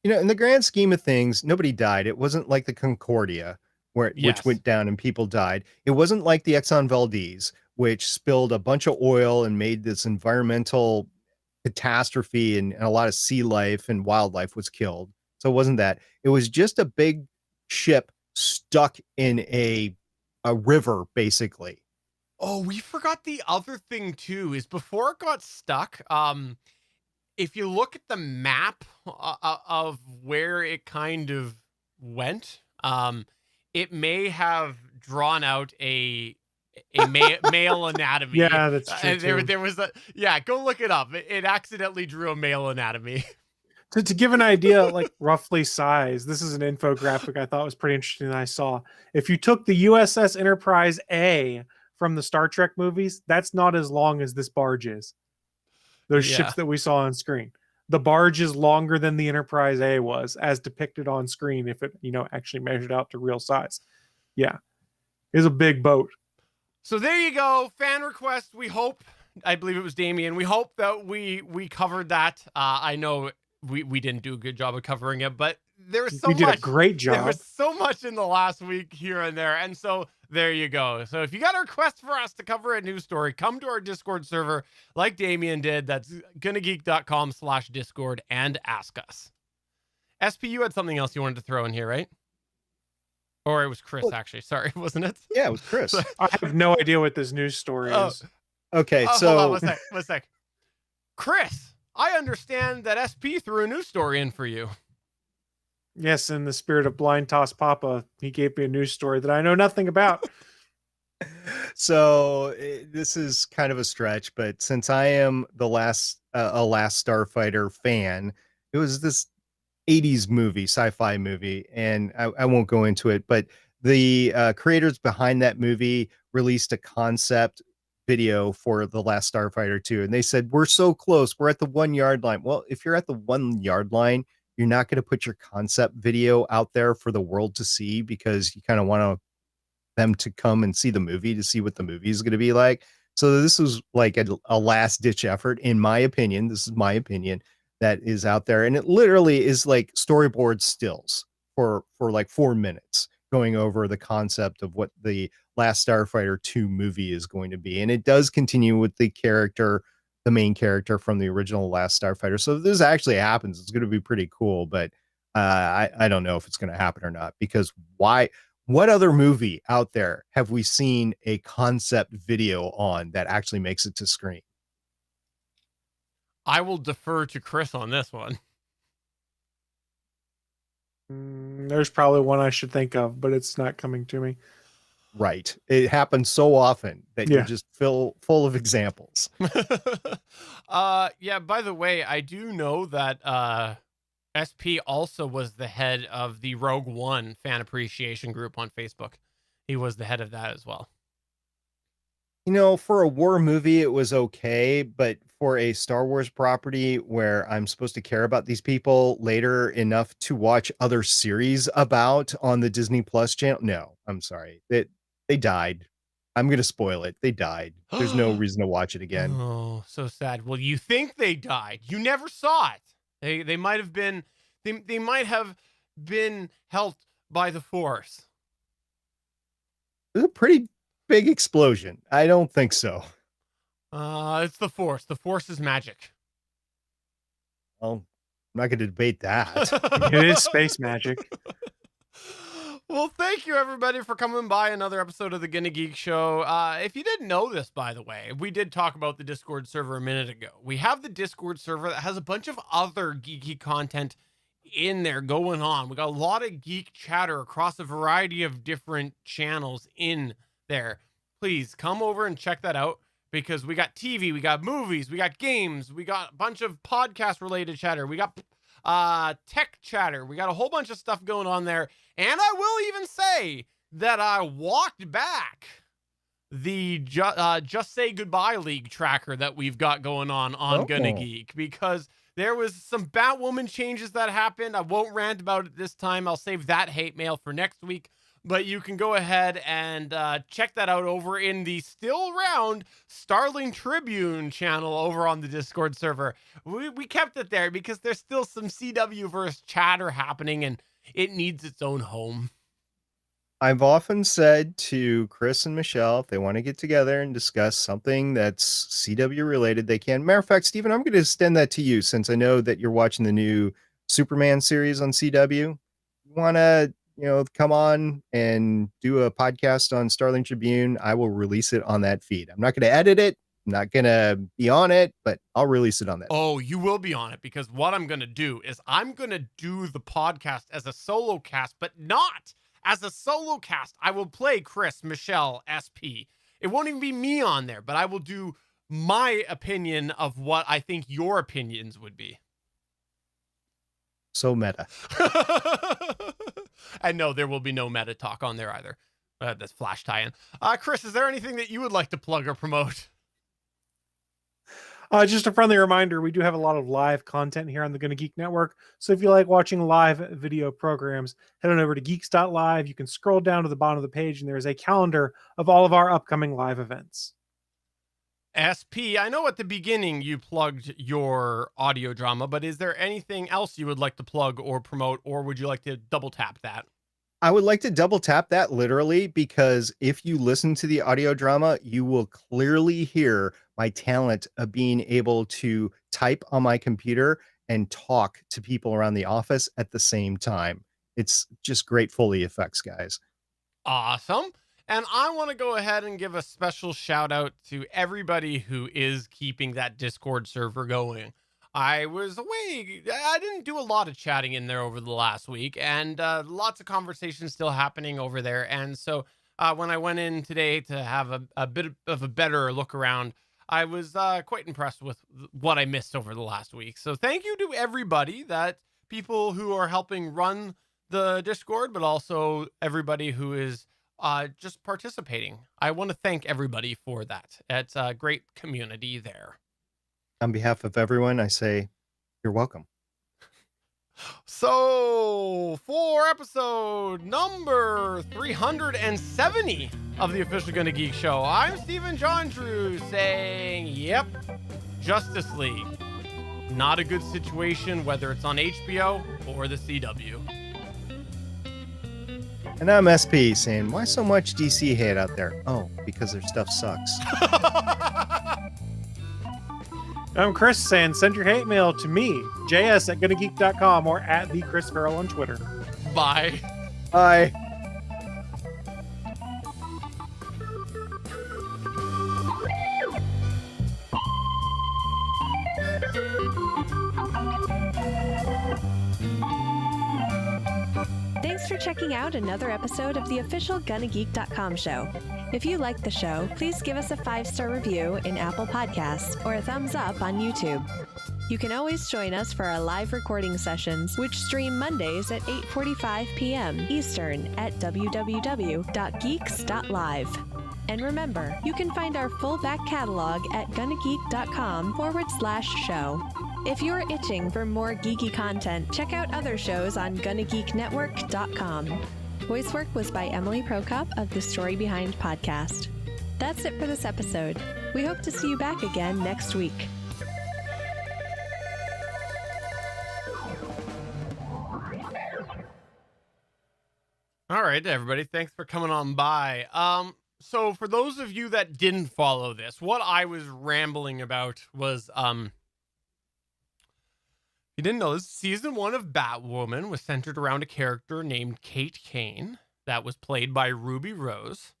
[SPEAKER 4] In the grand scheme of things, nobody died. It wasn't like the Concordia, which went down and people died. It wasn't like the Exxon Valdez, which spilled a bunch of oil and made this environmental catastrophe, and a lot of sea life and wildlife was killed. So it wasn't that. It was just a big ship stuck in a river, basically.
[SPEAKER 3] Oh, we forgot the other thing too, is before it got stuck, if you look at the map of where it kind of went, it may have drawn out a male anatomy.
[SPEAKER 1] Yeah, that's true.
[SPEAKER 3] There was go look it up. It accidentally drew a male anatomy.
[SPEAKER 1] To give an idea, like roughly size, this is an infographic I thought was pretty interesting that I saw. If you took the USS Enterprise A from the Star Trek movies, that's not as long as this barge is. Those ships that we saw on screen. The barge is longer than the Enterprise A was, as depicted on screen, if it, actually measured out to real size. Yeah. It's a big boat.
[SPEAKER 3] So there you go. Fan request. I believe it was Damien. We hope that we covered that. I know we didn't do a good job of covering it, but there was so
[SPEAKER 1] We did
[SPEAKER 3] much.
[SPEAKER 1] a great
[SPEAKER 3] There
[SPEAKER 1] job.
[SPEAKER 3] was so much in the last week here and there. And so there you go. So if you got a request for us to cover a news story, come to our Discord server like Damien did. That's gonnageek.com/Discord and ask us. SP, you had something else you wanted to throw in here, right? Or it was Chris, actually. Sorry, wasn't it?
[SPEAKER 4] Yeah, it was Chris.
[SPEAKER 1] I have no idea what this news story
[SPEAKER 3] Oh.
[SPEAKER 1] is.
[SPEAKER 4] Okay,
[SPEAKER 3] Hold
[SPEAKER 4] so
[SPEAKER 3] on, one sec. Chris, I understand that SP threw a news story in for you.
[SPEAKER 1] Yes, in the spirit of Blind Toss Papa, he gave me a news story that I know nothing about.
[SPEAKER 4] this is kind of a stretch, but since I am a Last Starfighter fan, it was this 80s movie, sci-fi movie, and I won't go into it, but the creators behind that movie released a concept video for The Last Starfighter 2, and they said, we're so close, we're at the 1 yard line. Well, if you're at the 1 yard line, you're not going to put your concept video out there for the world to see, because you kind of want them to come and see the movie to see what the movie is going to be like. So this was like a last ditch effort, in my opinion. This is my opinion, that is out there, and it literally is like storyboard stills for like 4 minutes going over the concept of what the Last Starfighter 2 movie is going to be. And it does continue with the main character from the original Last Starfighter. So if this actually happens, it's going to be pretty cool, but I don't know if it's going to happen or not, because what other movie out there have we seen a concept video on that actually makes it to screen?
[SPEAKER 3] I will defer to Chris on this one.
[SPEAKER 1] There's probably one I should think of, but it's not coming to me.
[SPEAKER 4] Right. It happens so often that
[SPEAKER 1] Yeah.
[SPEAKER 4] you're just full of examples.
[SPEAKER 3] Yeah, by the way, I do know that SP also was the head of the Rogue One fan appreciation group on Facebook. He was the head of that as well.
[SPEAKER 4] You know, for a war movie, it was okay, but for a Star Wars property where I'm supposed to care about these people later enough to watch other series about on the Disney Plus channel, no, I'm sorry. They died. I'm going to spoil it. They died. There's no reason to watch it again.
[SPEAKER 3] Oh, so sad. Well, you think they died. You never saw it. They might have been they might have been helped by the Force.
[SPEAKER 4] It was a pretty big explosion. I don't think so.
[SPEAKER 3] It's the Force. The Force is magic.
[SPEAKER 4] Well, I'm not going to debate that.
[SPEAKER 1] It is space magic.
[SPEAKER 3] Well, thank you everybody for coming by another episode of the Gonna Geek Show. If you didn't know this, by the way, we did talk about the Discord server a minute ago. We have the Discord server that has a bunch of other geeky content in there going on. We got a lot of geek chatter across a variety of different channels in there. Please come over and check that out, because we got TV, we got movies, we got games, we got a bunch of podcast related chatter, we got tech chatter, we got a whole bunch of stuff going on there. And I will even say that I walked back the Just Say Goodbye League tracker that we've got going on Gonna Geek, because there was some Batwoman changes that happened. I won't rant about it this time. I'll save that hate mail for next week. But you can go ahead and check that out over in the still around Starling Tribune channel over on the Discord server. We kept it there because there's still some CW-verse chatter happening, and it needs its own home.
[SPEAKER 4] I've often said to Chris and Michelle, if they want to get together and discuss something that's CW related, they can. Matter of fact, Stephen, I'm going to extend that to you, since I know that you're watching the new Superman series on CW. You want to, come on and do a podcast on Starling Tribune? I will release it on that feed. I'm not going to edit it. I'm not going to be on it, but I'll release it on that.
[SPEAKER 3] Oh, you will be on it, because what I'm going to do is I'm going to do the podcast as a solo cast, but not as a solo cast. I will play Chris, Michelle, SP. It won't even be me on there, but I will do my opinion of what I think your opinions would be.
[SPEAKER 4] So meta.
[SPEAKER 3] And no, there will be no meta talk on there either. That's Flash tie-in. Chris, is there anything that you would like to plug or promote?
[SPEAKER 1] Just a friendly reminder, we do have a lot of live content here on the Gonna Geek Network. So if you like watching live video programs, head on over to geeks.live. You can scroll down to the bottom of the page, and there's a calendar of all of our upcoming live events.
[SPEAKER 3] SP, I know at the beginning you plugged your audio drama, but is there anything else you would like to plug or promote, or would you like to double tap that?
[SPEAKER 4] I would like to double tap that literally, because if you listen to the audio drama, you will clearly hear my talent of being able to type on my computer and talk to people around the office at the same time. It's just great Foley effects, guys.
[SPEAKER 3] Awesome. And I want to go ahead and give a special shout out to everybody who is keeping that Discord server going. I was away. I didn't do a lot of chatting in there over the last week, and lots of conversations still happening over there. And so when I went in today to have a bit of a better look around, I was quite impressed with what I missed over the last week. So thank you to everybody, that people who are helping run the Discord, but also everybody who is just participating. I want to thank everybody for that. It's a great community there.
[SPEAKER 4] On behalf of everyone, I say you're welcome.
[SPEAKER 3] So, for episode number 370 of the official Gonna Geek Show, I'm Stephen John Drew saying, yep, Justice League. Not a good situation, whether it's on HBO or the CW.
[SPEAKER 4] And I'm SP saying, why so much DC hate out there? Oh, because their stuff sucks.
[SPEAKER 1] I'm Chris saying send your hate mail to me, js@gonnageek.com, or at the Chris Farrell on Twitter.
[SPEAKER 3] Bye.
[SPEAKER 4] Bye.
[SPEAKER 2] Thanks for checking out another episode of the official GonnaGeek.com show. If you like the show, please give us a 5-star review in Apple Podcasts or a thumbs up on YouTube. You can always join us for our live recording sessions, which stream Mondays at 8:45 p.m. Eastern at www.geeks.live. And remember, you can find our full back catalog at gonnageek.com/show. If you're itching for more geeky content, check out other shows on GonnaGeekNetwork.com. Voice work was by Emily Prokop of the Story Behind podcast. That's it for this episode. We hope to see you back again next week.
[SPEAKER 3] All right, everybody. Thanks for coming on by. So for those of you that didn't follow this, what I was rambling about was, you didn't know this, season 1 of Batwoman was centered around a character named Kate Kane that was played by Ruby Rose.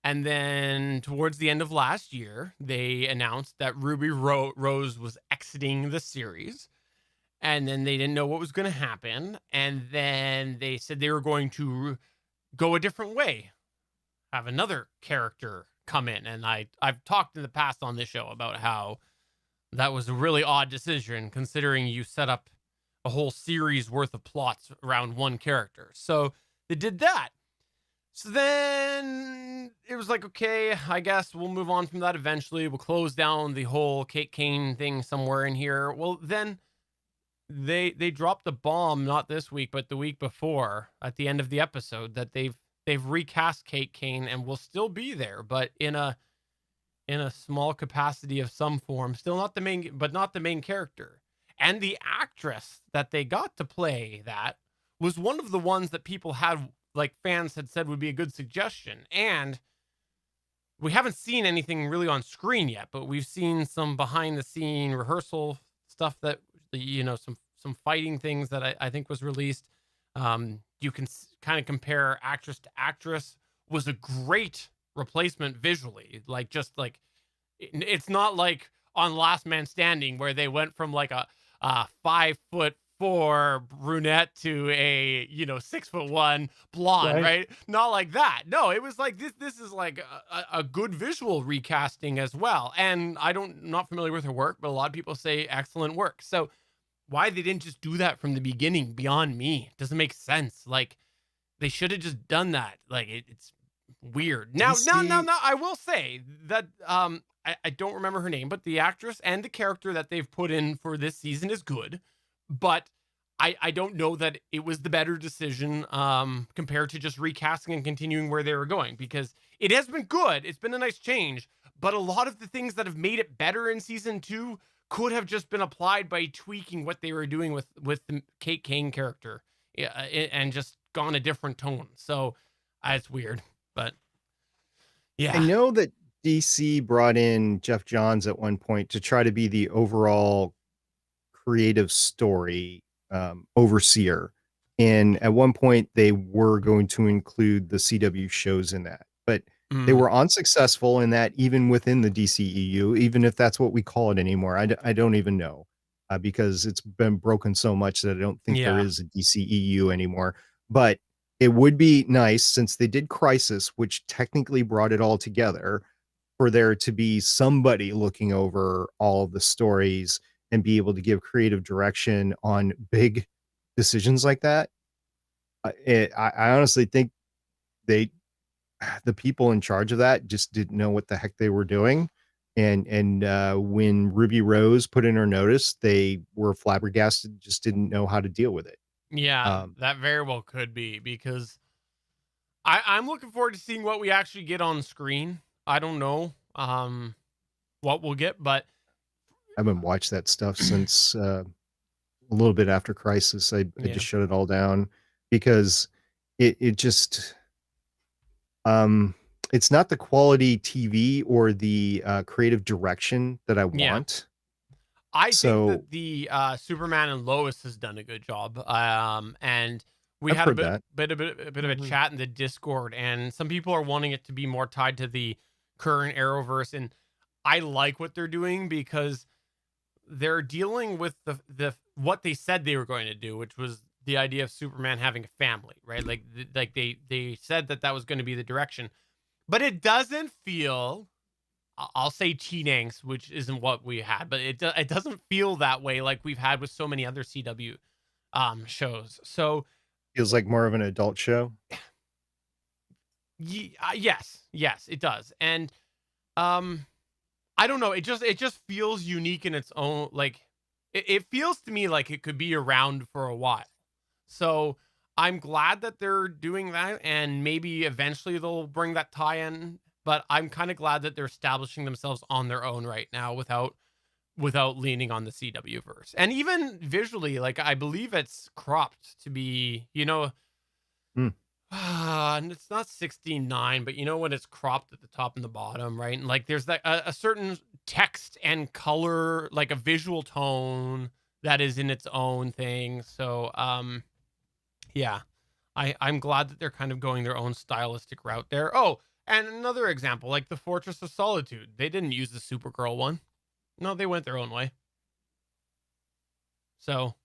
[SPEAKER 3] And then towards the end of last year, they announced that Ruby Rose was exiting the series. And then they didn't know what was going to happen. And then they said they were going to go a different way, have another character come in. And I've talked in the past on this show about how that was a really odd decision, considering you set up a whole series worth of plots around one character. So they did that. So then it was like, okay, I guess we'll move on from that eventually. We'll close down the whole Kate Kane thing somewhere in here. Well, then they dropped a bomb, not this week, but the week before, at the end of the episode, that they've recast Kate Kane and will still be there, but in a small capacity of some form, still not the main, but not the main character. And the actress that they got to play that was one of the ones that people had, like fans had said would be a good suggestion. And we haven't seen anything really on screen yet, but we've seen some behind the scene rehearsal stuff that, you know, some fighting things that I think was released. You can kind of compare actress to actress. Was a great replacement visually, like just like it's not like on Last Man Standing where they went from like a 5'4" brunette to a 6'1" blonde, right? Not like that. No, it was like this is like a good visual recasting as well. And not familiar with her work, but a lot of people say excellent work. So why they didn't just do that from the beginning, beyond me. It doesn't make sense. Like they should have just done that. Like it's weird. Now, I will say that I don't remember her name, but the actress and the character that they've put in for this season is good. But I don't know that it was the better decision compared to just recasting and continuing where they were going, because it has been good. It's been a nice change, but a lot of the things that have made it better in season 2 could have just been applied by tweaking what they were doing with the Kate Kane character, yeah, and just gone a different tone. So it's weird, but
[SPEAKER 4] I
[SPEAKER 3] yeah,
[SPEAKER 4] know that DC brought in Jeff Johns at one point to try to be the overall creative story overseer. And at one point, they were going to include the CW shows in that, but they
[SPEAKER 3] mm,
[SPEAKER 4] were unsuccessful in that, even within the DCEU, even if that's what we call it anymore. I don't even know because it's been broken so much that I don't think there
[SPEAKER 3] yeah,
[SPEAKER 4] is a DCEU anymore. But it would be nice, since they did Crisis, which technically brought it all together, for there to be somebody looking over all of the stories and be able to give creative direction on big decisions like that. I honestly think they, the people in charge of that, just didn't know what the heck they were doing. And when Ruby Rose put in her notice, they were flabbergasted, just didn't know how to deal with it.
[SPEAKER 3] yeah,
[SPEAKER 4] Um,
[SPEAKER 3] that very well could be, because I'm looking forward to seeing what we actually get on screen. I don't know what we'll get, but
[SPEAKER 4] I haven't watched that stuff since a little bit after Crisis. I
[SPEAKER 3] yeah,
[SPEAKER 4] just shut it all down because it just um it's not the quality TV or the creative direction that I
[SPEAKER 3] yeah.
[SPEAKER 4] want.
[SPEAKER 3] I think
[SPEAKER 4] So
[SPEAKER 3] that the Superman and Lois has done a good job. And we
[SPEAKER 4] I've
[SPEAKER 3] had a
[SPEAKER 4] heard
[SPEAKER 3] bit,
[SPEAKER 4] that.
[SPEAKER 3] bit of a
[SPEAKER 1] Mhm.
[SPEAKER 3] chat in the Discord, and some people are wanting it to be more tied to the current Arrowverse, and I like what they're doing because they're dealing with the what they said they were going to do, which was the idea of Superman having a family, right? Like they said that that was going to be the direction, but it doesn't feel, I'll say teen angst, which isn't what we had, but it doesn't feel that way like we've had with so many other CW shows. So
[SPEAKER 4] Feels like more of an adult show.
[SPEAKER 3] yes, it does. And um I don't know, it just feels unique in its own, like it feels to me like it could be around for a while. So I'm glad that they're doing that, and maybe eventually they'll bring that tie-in, but I'm kind of glad that they're establishing themselves on their own right now without leaning on the CW verse. And even visually, like I believe it's cropped to be,
[SPEAKER 4] Hmm.
[SPEAKER 3] and it's not 16:9, but you know when it's cropped at the top and the bottom, right? And like there's that a certain text and color, like a visual tone that is in its own thing. So yeah, I'm glad that they're kind of going their own stylistic route there. Oh, and another example, like the Fortress of Solitude, they didn't use the Supergirl one. No, they went their own way. So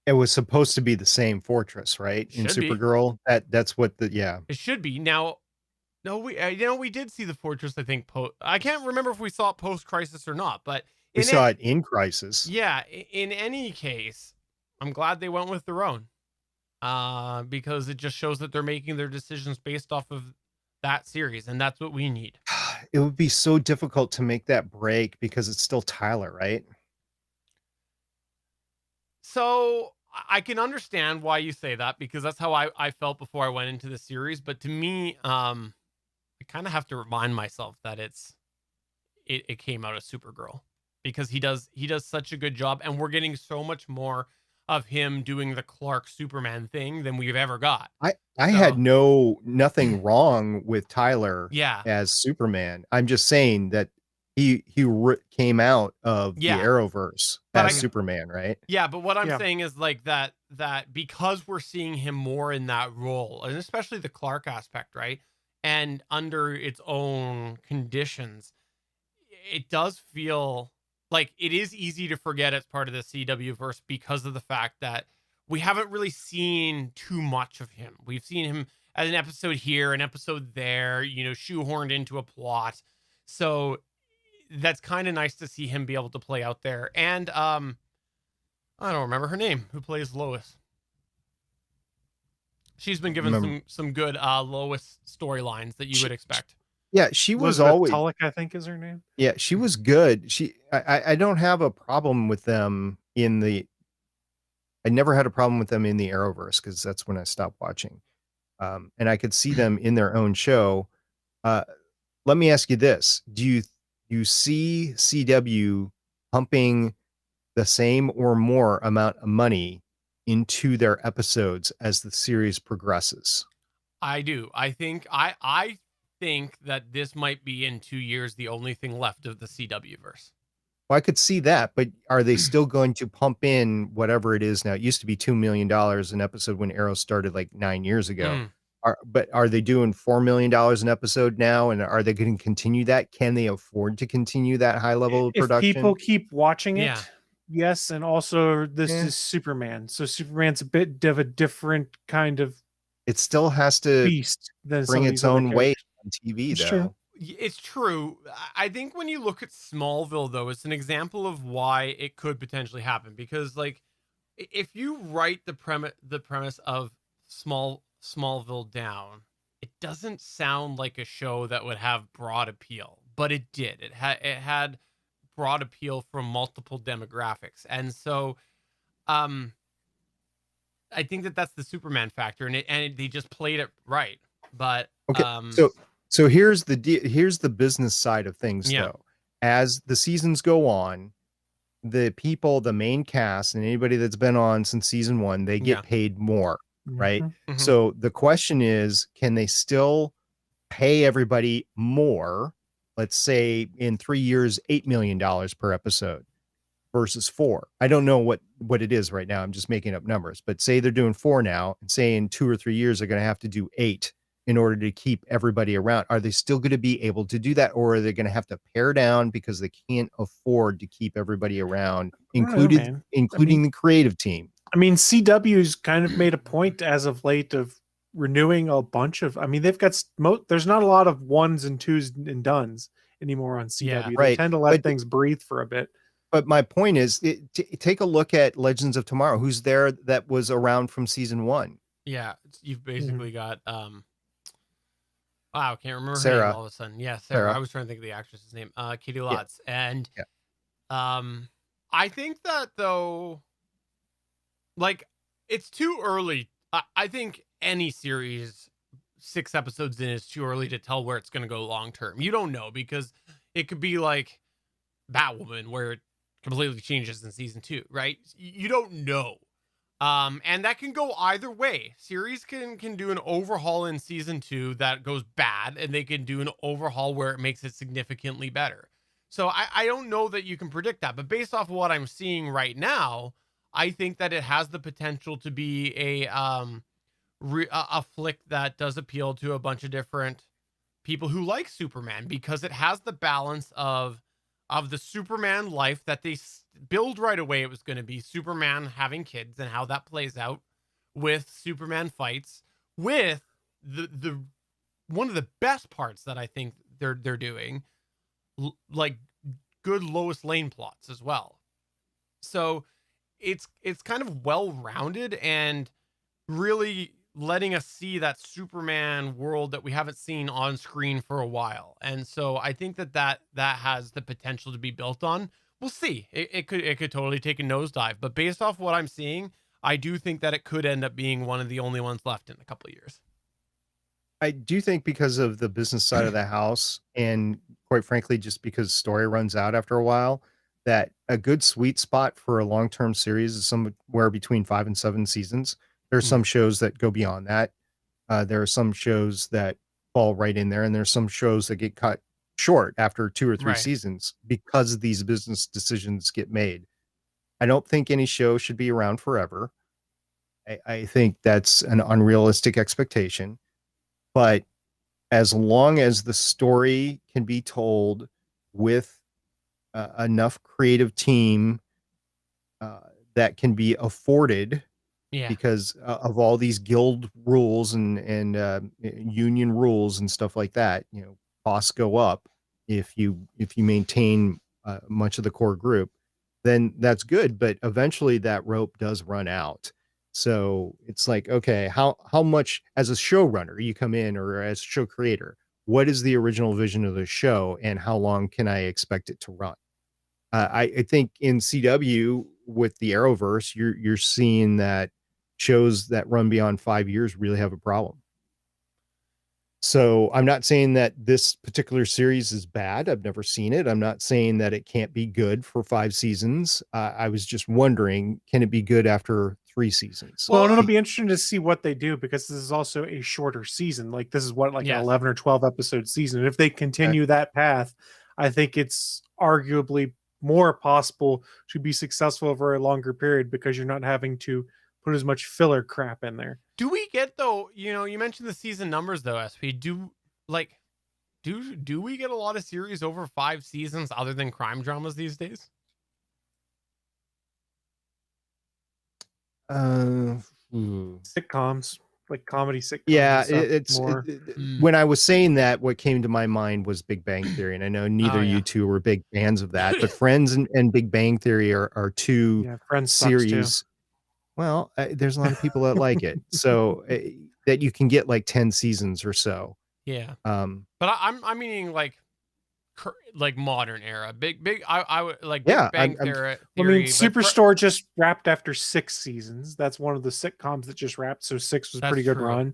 [SPEAKER 4] It was supposed to be the same fortress, right? In
[SPEAKER 3] should be.
[SPEAKER 4] Supergirl, that's what the yeah.
[SPEAKER 3] It should be. Now, no, we did see the Fortress. I think I can't remember if we saw it post Crisis or not, but
[SPEAKER 4] We
[SPEAKER 3] in
[SPEAKER 4] saw
[SPEAKER 3] it,
[SPEAKER 4] it in Crisis.
[SPEAKER 3] yeah. In any case, I'm glad they went with their own. Because it just shows that they're making their decisions based off of that series, and that's what we need.
[SPEAKER 4] It would be so difficult to make that break because it's still Tyler, right?
[SPEAKER 3] So I can understand why you say that, because that's how I felt before I went into the series. But to me, I kind of have to remind myself that it came out of Supergirl, because he does such a good job, and we're getting so much more of him doing the Clark Superman thing than we've ever got.
[SPEAKER 4] I had
[SPEAKER 3] So
[SPEAKER 4] nothing wrong with Tyler
[SPEAKER 3] yeah,
[SPEAKER 4] as Superman. I'm just saying that came out of the
[SPEAKER 3] yeah,
[SPEAKER 4] Arrowverse
[SPEAKER 3] but
[SPEAKER 4] as Superman, right?
[SPEAKER 3] yeah, but what I'm
[SPEAKER 1] Yeah.
[SPEAKER 3] saying is like that because we're seeing him more in that role, and especially the Clark aspect, right? And under its own conditions, it does feel like it is easy to forget it's part of the CW verse, because of the fact that we haven't really seen too much of him. We've seen him as an episode here, an episode there, shoehorned into a plot. So that's kind of nice to see him be able to play out there. And I don't remember her name, who plays Lois. She's been given
[SPEAKER 4] Remember,
[SPEAKER 3] some good Lois storylines that you
[SPEAKER 4] she,
[SPEAKER 3] would expect.
[SPEAKER 4] yeah, she was
[SPEAKER 1] Elizabeth
[SPEAKER 4] always
[SPEAKER 1] Tulloch, I think is her name.
[SPEAKER 4] yeah, she was good. I don't have a problem with them in the. I never had a problem with them in the Arrowverse because that's when I stopped watching. And I could see them in their own show. Uh, let me ask you this. Do you see CW pumping the same or more amount of money into their episodes as the series progresses?
[SPEAKER 3] I do. I think that this might be in 2 years the only thing left of the CW verse.
[SPEAKER 4] Well, I could see that, but are they still going to pump in whatever it is now? It used to be $2 million an episode when Arrow started like 9 years ago.
[SPEAKER 3] Mm.
[SPEAKER 4] But are they doing $4 million an episode now? And are they going to continue that? Can they afford to continue that high level of
[SPEAKER 1] If
[SPEAKER 4] production?
[SPEAKER 1] people keep watching it,
[SPEAKER 3] Yeah.
[SPEAKER 1] yes. And also, this
[SPEAKER 4] Yeah.
[SPEAKER 1] is Superman. So Superman's a bit of a different kind of
[SPEAKER 4] It still has to
[SPEAKER 1] beast than some
[SPEAKER 4] bring
[SPEAKER 1] of
[SPEAKER 4] its
[SPEAKER 1] these other
[SPEAKER 4] own weight
[SPEAKER 1] characters.
[SPEAKER 4] on TV,
[SPEAKER 1] It's
[SPEAKER 4] though.
[SPEAKER 1] true.
[SPEAKER 3] It's true. I think when you look at Smallville, though, it's an example of why it could potentially happen. Because, like, if you write the premise of Smallville down, it doesn't sound like a show that would have broad appeal, but it did. It had broad appeal from multiple demographics, and so, I think that's the Superman factor, and they just played it right. But
[SPEAKER 4] Okay, so here's the business side of things,
[SPEAKER 3] Yeah.
[SPEAKER 4] though. As the seasons go on, the people, the main cast, and anybody that's been on since season 1, they get
[SPEAKER 3] Yeah.
[SPEAKER 4] paid more, right?
[SPEAKER 1] Mhm.
[SPEAKER 3] Mhm.
[SPEAKER 4] So the question is, can they still pay everybody more? Let's say in 3 years, $8 million per episode versus 4. I don't know what it is right now. I'm just making up numbers, but say they're doing 4 now, and say in 2 or 3 years they're going to have to do 8 in order to keep everybody around. Are they still going to be able to do that, or are they going to have to pare down because they can't afford to keep everybody around,
[SPEAKER 1] I don't know, man.
[SPEAKER 4] including the creative team?
[SPEAKER 1] I mean, CW's kind of made a point as of late of renewing a bunch of. I mean, they've got there's not a lot of 1s and 2s and dones anymore on CW.
[SPEAKER 3] Yeah.
[SPEAKER 1] They
[SPEAKER 4] Right,
[SPEAKER 1] tend to let
[SPEAKER 4] but-
[SPEAKER 1] things breathe for a bit.
[SPEAKER 4] But my point is, take a look at Legends of Tomorrow. Who's there that was around from season 1?
[SPEAKER 3] Yeah, you've basically got wow, can't remember her
[SPEAKER 4] Sarah.
[SPEAKER 3] name all of a sudden. Yeah, Sarah.
[SPEAKER 4] Sarah.
[SPEAKER 3] I was trying to think of the actress's name. Katie Lotz. And
[SPEAKER 4] Yeah.
[SPEAKER 3] I think that, though, like, it's too early. I think any series 6 episodes in is too early to tell where it's going to go long term. You don't know, because it could be like Batwoman, where it completely changes in season 2, right? You don't know. And that can go either way. Series can do an overhaul in season 2 that goes bad, and they can do an overhaul where it makes it significantly better. So I don't know that you can predict that, but based off of what I'm seeing right now, I think that it has the potential to be a flick that does appeal to a bunch of different people who like Superman, because it has the balance of the Superman life that they build right away. It was going to be Superman having kids and how that plays out, with Superman fights, with the one of the best parts that I think they're doing, like good Lois Lane plots as well. So it's kind of well-rounded and really letting us see that Superman world that we haven't seen on screen for a while. And so I think that has the potential to be built on. We'll see. It could totally take a nosedive, but based off what I'm seeing, I do think that it could end up being one of the only ones left in a couple of years.
[SPEAKER 4] I do think because of the business side of the house, and quite frankly, just because story runs out after a while, that a good sweet spot for a long-term series is somewhere between 5 and 7 seasons. There are some shows that go beyond that. There are some shows that fall right in there, and there's some shows that get cut short after 2 or 3
[SPEAKER 3] Right.
[SPEAKER 4] seasons because these business decisions get made. I don't think any show should be around forever. I think that's an unrealistic expectation. But as long as the story can be told with enough creative team that can be afforded,
[SPEAKER 3] Yeah.
[SPEAKER 4] because of all these guild rules and union rules and stuff like that, costs go up if you maintain much of the core group, then that's good. But eventually that rope does run out. So it's like, okay, how much, as a showrunner, you come in, or as show creator, what is the original vision of the show, and how long can I expect it to run? I think in CW with the Arrowverse, you're seeing that shows that run beyond 5 years really have a problem. So I'm not saying that this particular series is bad. I've never seen it. I'm not saying that it can't be good for 5 seasons. I was just wondering, can it be good after 3 seasons?
[SPEAKER 1] Well, and it'll be interesting to see what they do because this is also a shorter season. Like this is what, like an
[SPEAKER 3] Yes.
[SPEAKER 1] 11 or 12 episode season. And if they continue that path, I think it's arguably more possible to be successful over a longer period because you're not having to put as much filler crap in there.
[SPEAKER 3] Do we get though? You know, you mentioned the season numbers though. SP, do we get a lot of series over 5 seasons other than crime dramas these days?
[SPEAKER 1] Sitcoms, like comedy sitcoms.
[SPEAKER 4] Yeah,
[SPEAKER 1] and stuff
[SPEAKER 4] it's
[SPEAKER 1] more.
[SPEAKER 4] when I was saying that, what came to my mind was Big Bang Theory, and I know neither
[SPEAKER 3] yeah.
[SPEAKER 4] you two were big fans of that, but Friends and Big Bang Theory are two
[SPEAKER 1] Yeah, Friends sucks too.
[SPEAKER 4] series. Well, there's a lot of people that like it, so that you can get like 10 seasons or so.
[SPEAKER 3] Yeah.
[SPEAKER 4] Um,
[SPEAKER 3] But I'm meaning like modern era. I would like
[SPEAKER 4] Yeah,
[SPEAKER 3] Big Bang
[SPEAKER 4] I'm-
[SPEAKER 3] Theory.
[SPEAKER 1] I mean,
[SPEAKER 3] but
[SPEAKER 1] Superstore just wrapped after 6 seasons. That's one of the sitcoms that just wrapped, so 6 was a
[SPEAKER 3] That's
[SPEAKER 1] pretty good
[SPEAKER 3] true.
[SPEAKER 1] run.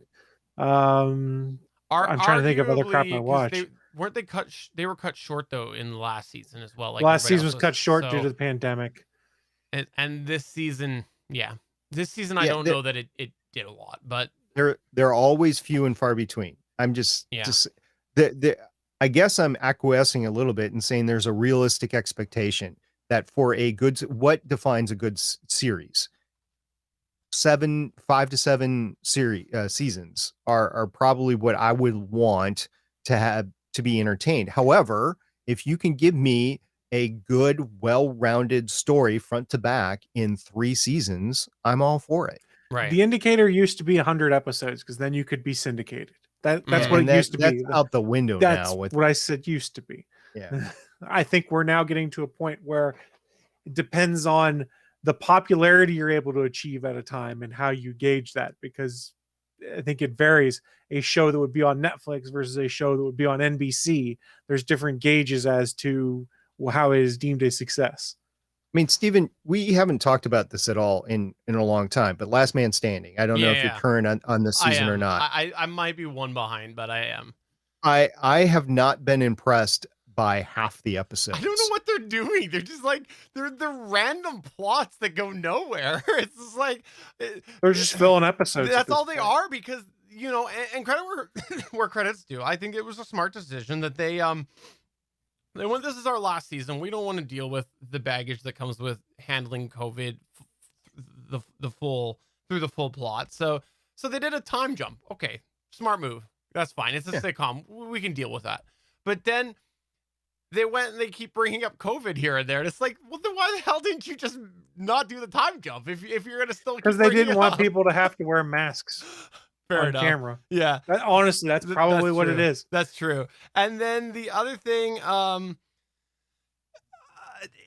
[SPEAKER 1] I'm trying to think of other crap I
[SPEAKER 3] arguably, 'cause
[SPEAKER 1] watched.
[SPEAKER 3] Weren't they cut? They were cut short though in the last season as well. Like
[SPEAKER 1] Last
[SPEAKER 3] everybody
[SPEAKER 1] season was
[SPEAKER 3] else
[SPEAKER 1] cut short due
[SPEAKER 3] so-
[SPEAKER 1] to the pandemic.
[SPEAKER 3] and this season, yeah, this season I
[SPEAKER 4] Yeah,
[SPEAKER 3] don't know that it did a lot, but
[SPEAKER 4] they're always few and far between. I'm just
[SPEAKER 3] Yeah.
[SPEAKER 4] I guess I'm acquiescing a little bit and saying there's a realistic expectation that for a good, what defines a good series? 5 to 7 seasons are probably what I would want to have to be entertained. However, if you can give me a good, well-rounded story front to back in 3 seasons, I'm all for it.
[SPEAKER 3] right.
[SPEAKER 1] The Indicator used to be 100 episodes because then you could be syndicated. That's
[SPEAKER 3] Mm.
[SPEAKER 1] what
[SPEAKER 4] And
[SPEAKER 1] it used to
[SPEAKER 4] that's
[SPEAKER 1] be.
[SPEAKER 4] out the window
[SPEAKER 1] That's
[SPEAKER 4] now. With
[SPEAKER 1] what I said used to be.
[SPEAKER 4] yeah,
[SPEAKER 1] I think we're now getting to a point where it depends on the popularity you're able to achieve at a time and how you gauge that, because I think it varies. A show that would be on Netflix versus a show that would be on NBC, there's different gauges as to how it is deemed a success.
[SPEAKER 4] I mean, Stephen, we haven't talked about this at all in a long time, but Last Man Standing. I don't know if you're
[SPEAKER 3] Yeah.
[SPEAKER 4] current on this
[SPEAKER 3] I
[SPEAKER 4] season or
[SPEAKER 3] am.
[SPEAKER 4] not.
[SPEAKER 3] I might be one behind, but I am.
[SPEAKER 4] I have not been impressed by half the episodes.
[SPEAKER 3] I don't know what they're doing. They're just like they're random plots that go nowhere. It's just like
[SPEAKER 1] They're just filling episodes. at
[SPEAKER 3] That's
[SPEAKER 1] this
[SPEAKER 3] all they
[SPEAKER 1] point.
[SPEAKER 3] are, because you know, and credit where credit's due. I think it was a smart decision that they went, this is our last season. We don't want to deal with the baggage that comes with handling COVID the full plot. So they did a time jump. Okay, smart move. That's fine. It's a sitcom. We can deal with that. But then they went and they keep bringing up COVID here and there. And it's like, well, then why the hell didn't you just not do the time jump if you're gonna still?
[SPEAKER 1] Because they didn't want people to have to wear masks
[SPEAKER 3] Fair
[SPEAKER 1] on
[SPEAKER 3] enough.
[SPEAKER 1] camera.
[SPEAKER 3] Yeah.
[SPEAKER 1] Honestly, that's probably what it
[SPEAKER 3] true.
[SPEAKER 1] is.
[SPEAKER 3] That's true. And then the other thing,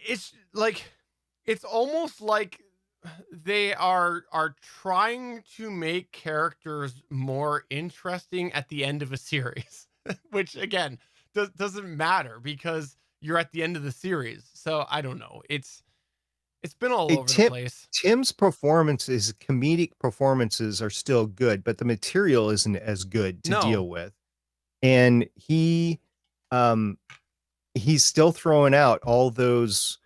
[SPEAKER 3] it's like, it's almost like they are trying to make characters more interesting at the end of a series, which again doesn't matter because you're at the end of the series. So I don't know. It's been all over the place.
[SPEAKER 4] Tim's performances, comedic performances, are still good, but the material isn't as good to deal with. And he's still throwing out all those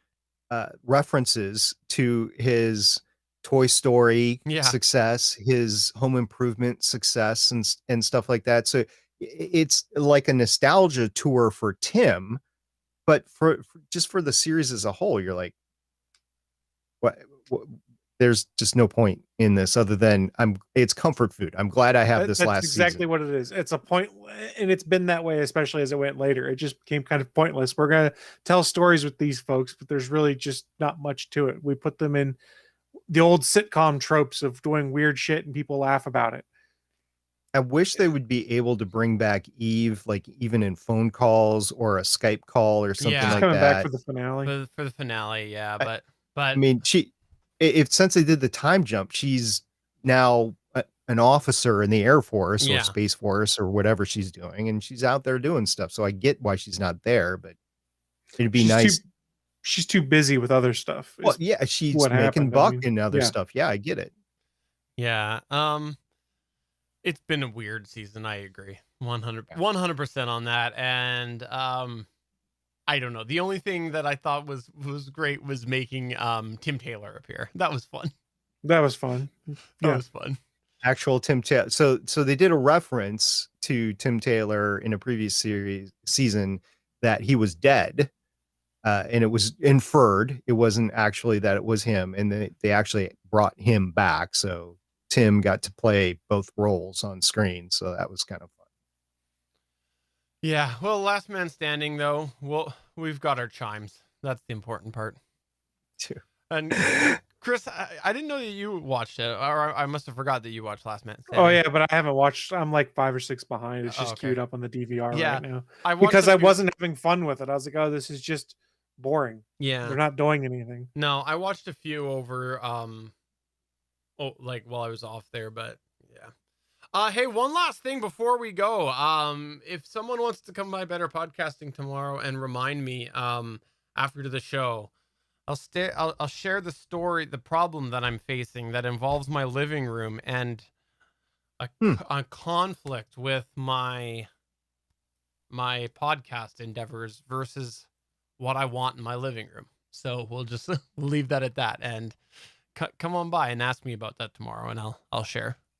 [SPEAKER 4] references to his Toy Story success, his Home Improvement success, and stuff like that. So it's like a nostalgia tour for Tim, but for just for the series as a whole, you're like, what? There's just no point in this other than it's comfort food. I'm glad I have this
[SPEAKER 1] That's
[SPEAKER 4] last
[SPEAKER 1] exactly
[SPEAKER 4] season.
[SPEAKER 1] what it is. It's a point, and it's been that way, especially as it went later. It just became kind of pointless. We're going to tell stories with these folks, but there's really just not much to it. We put them in the old sitcom tropes of doing weird shit and people laugh about it.
[SPEAKER 4] I wish they would be able to bring back Eve, like even in phone calls or a Skype call or something
[SPEAKER 3] Yeah.
[SPEAKER 4] like
[SPEAKER 1] Coming
[SPEAKER 4] that.
[SPEAKER 1] back for the finale.
[SPEAKER 3] For the finale, yeah. But
[SPEAKER 4] I mean, since they did the time jump, she's now an officer in the Air Force or Space Force or whatever she's doing, and she's out there doing stuff. So I get why she's not there, but it'd be nice.
[SPEAKER 1] She's too busy with other stuff.
[SPEAKER 4] Well, yeah, she's making buck and other stuff. Yeah, I get it.
[SPEAKER 3] Yeah. It's been a weird season. I agree. 100% on that. And I don't know. The only thing that I thought was great was making Tim Taylor appear. That was fun.
[SPEAKER 1] That was fun.
[SPEAKER 3] That was fun.
[SPEAKER 4] Actual Tim Taylor. So they did a reference to Tim Taylor in a previous season that he was dead. And it was inferred. It wasn't actually that it was him. And they actually brought him back. So Tim got to play both roles on screen. So that was kind of fun.
[SPEAKER 3] Yeah. Well, last man standing, though. Well, we've got our chimes. That's the important part.
[SPEAKER 4] Too.
[SPEAKER 3] And Chris, I didn't know that you watched it, or I must have forgot that you watched Last Man Standing.
[SPEAKER 1] Oh yeah, but I haven't watched. I'm like 5 or 6 behind. It's just
[SPEAKER 3] okay.
[SPEAKER 1] queued up on the DVR
[SPEAKER 3] Yeah,
[SPEAKER 1] right now
[SPEAKER 3] I watched
[SPEAKER 1] because
[SPEAKER 3] a
[SPEAKER 1] I
[SPEAKER 3] few-
[SPEAKER 1] wasn't having fun with it. I was like, oh, this is just boring.
[SPEAKER 3] Yeah.
[SPEAKER 1] They're not doing anything.
[SPEAKER 3] No, I watched a few over like while I was off there, but yeah. Hey, one last thing before we go. If someone wants to come by Better Podcasting tomorrow and remind me after the show, I'll share the story, the problem that I'm facing that involves my living room and a conflict with my podcast endeavors versus what I want in my living room. So we'll just leave that at that, and come on by and ask me about that tomorrow, and I'll share.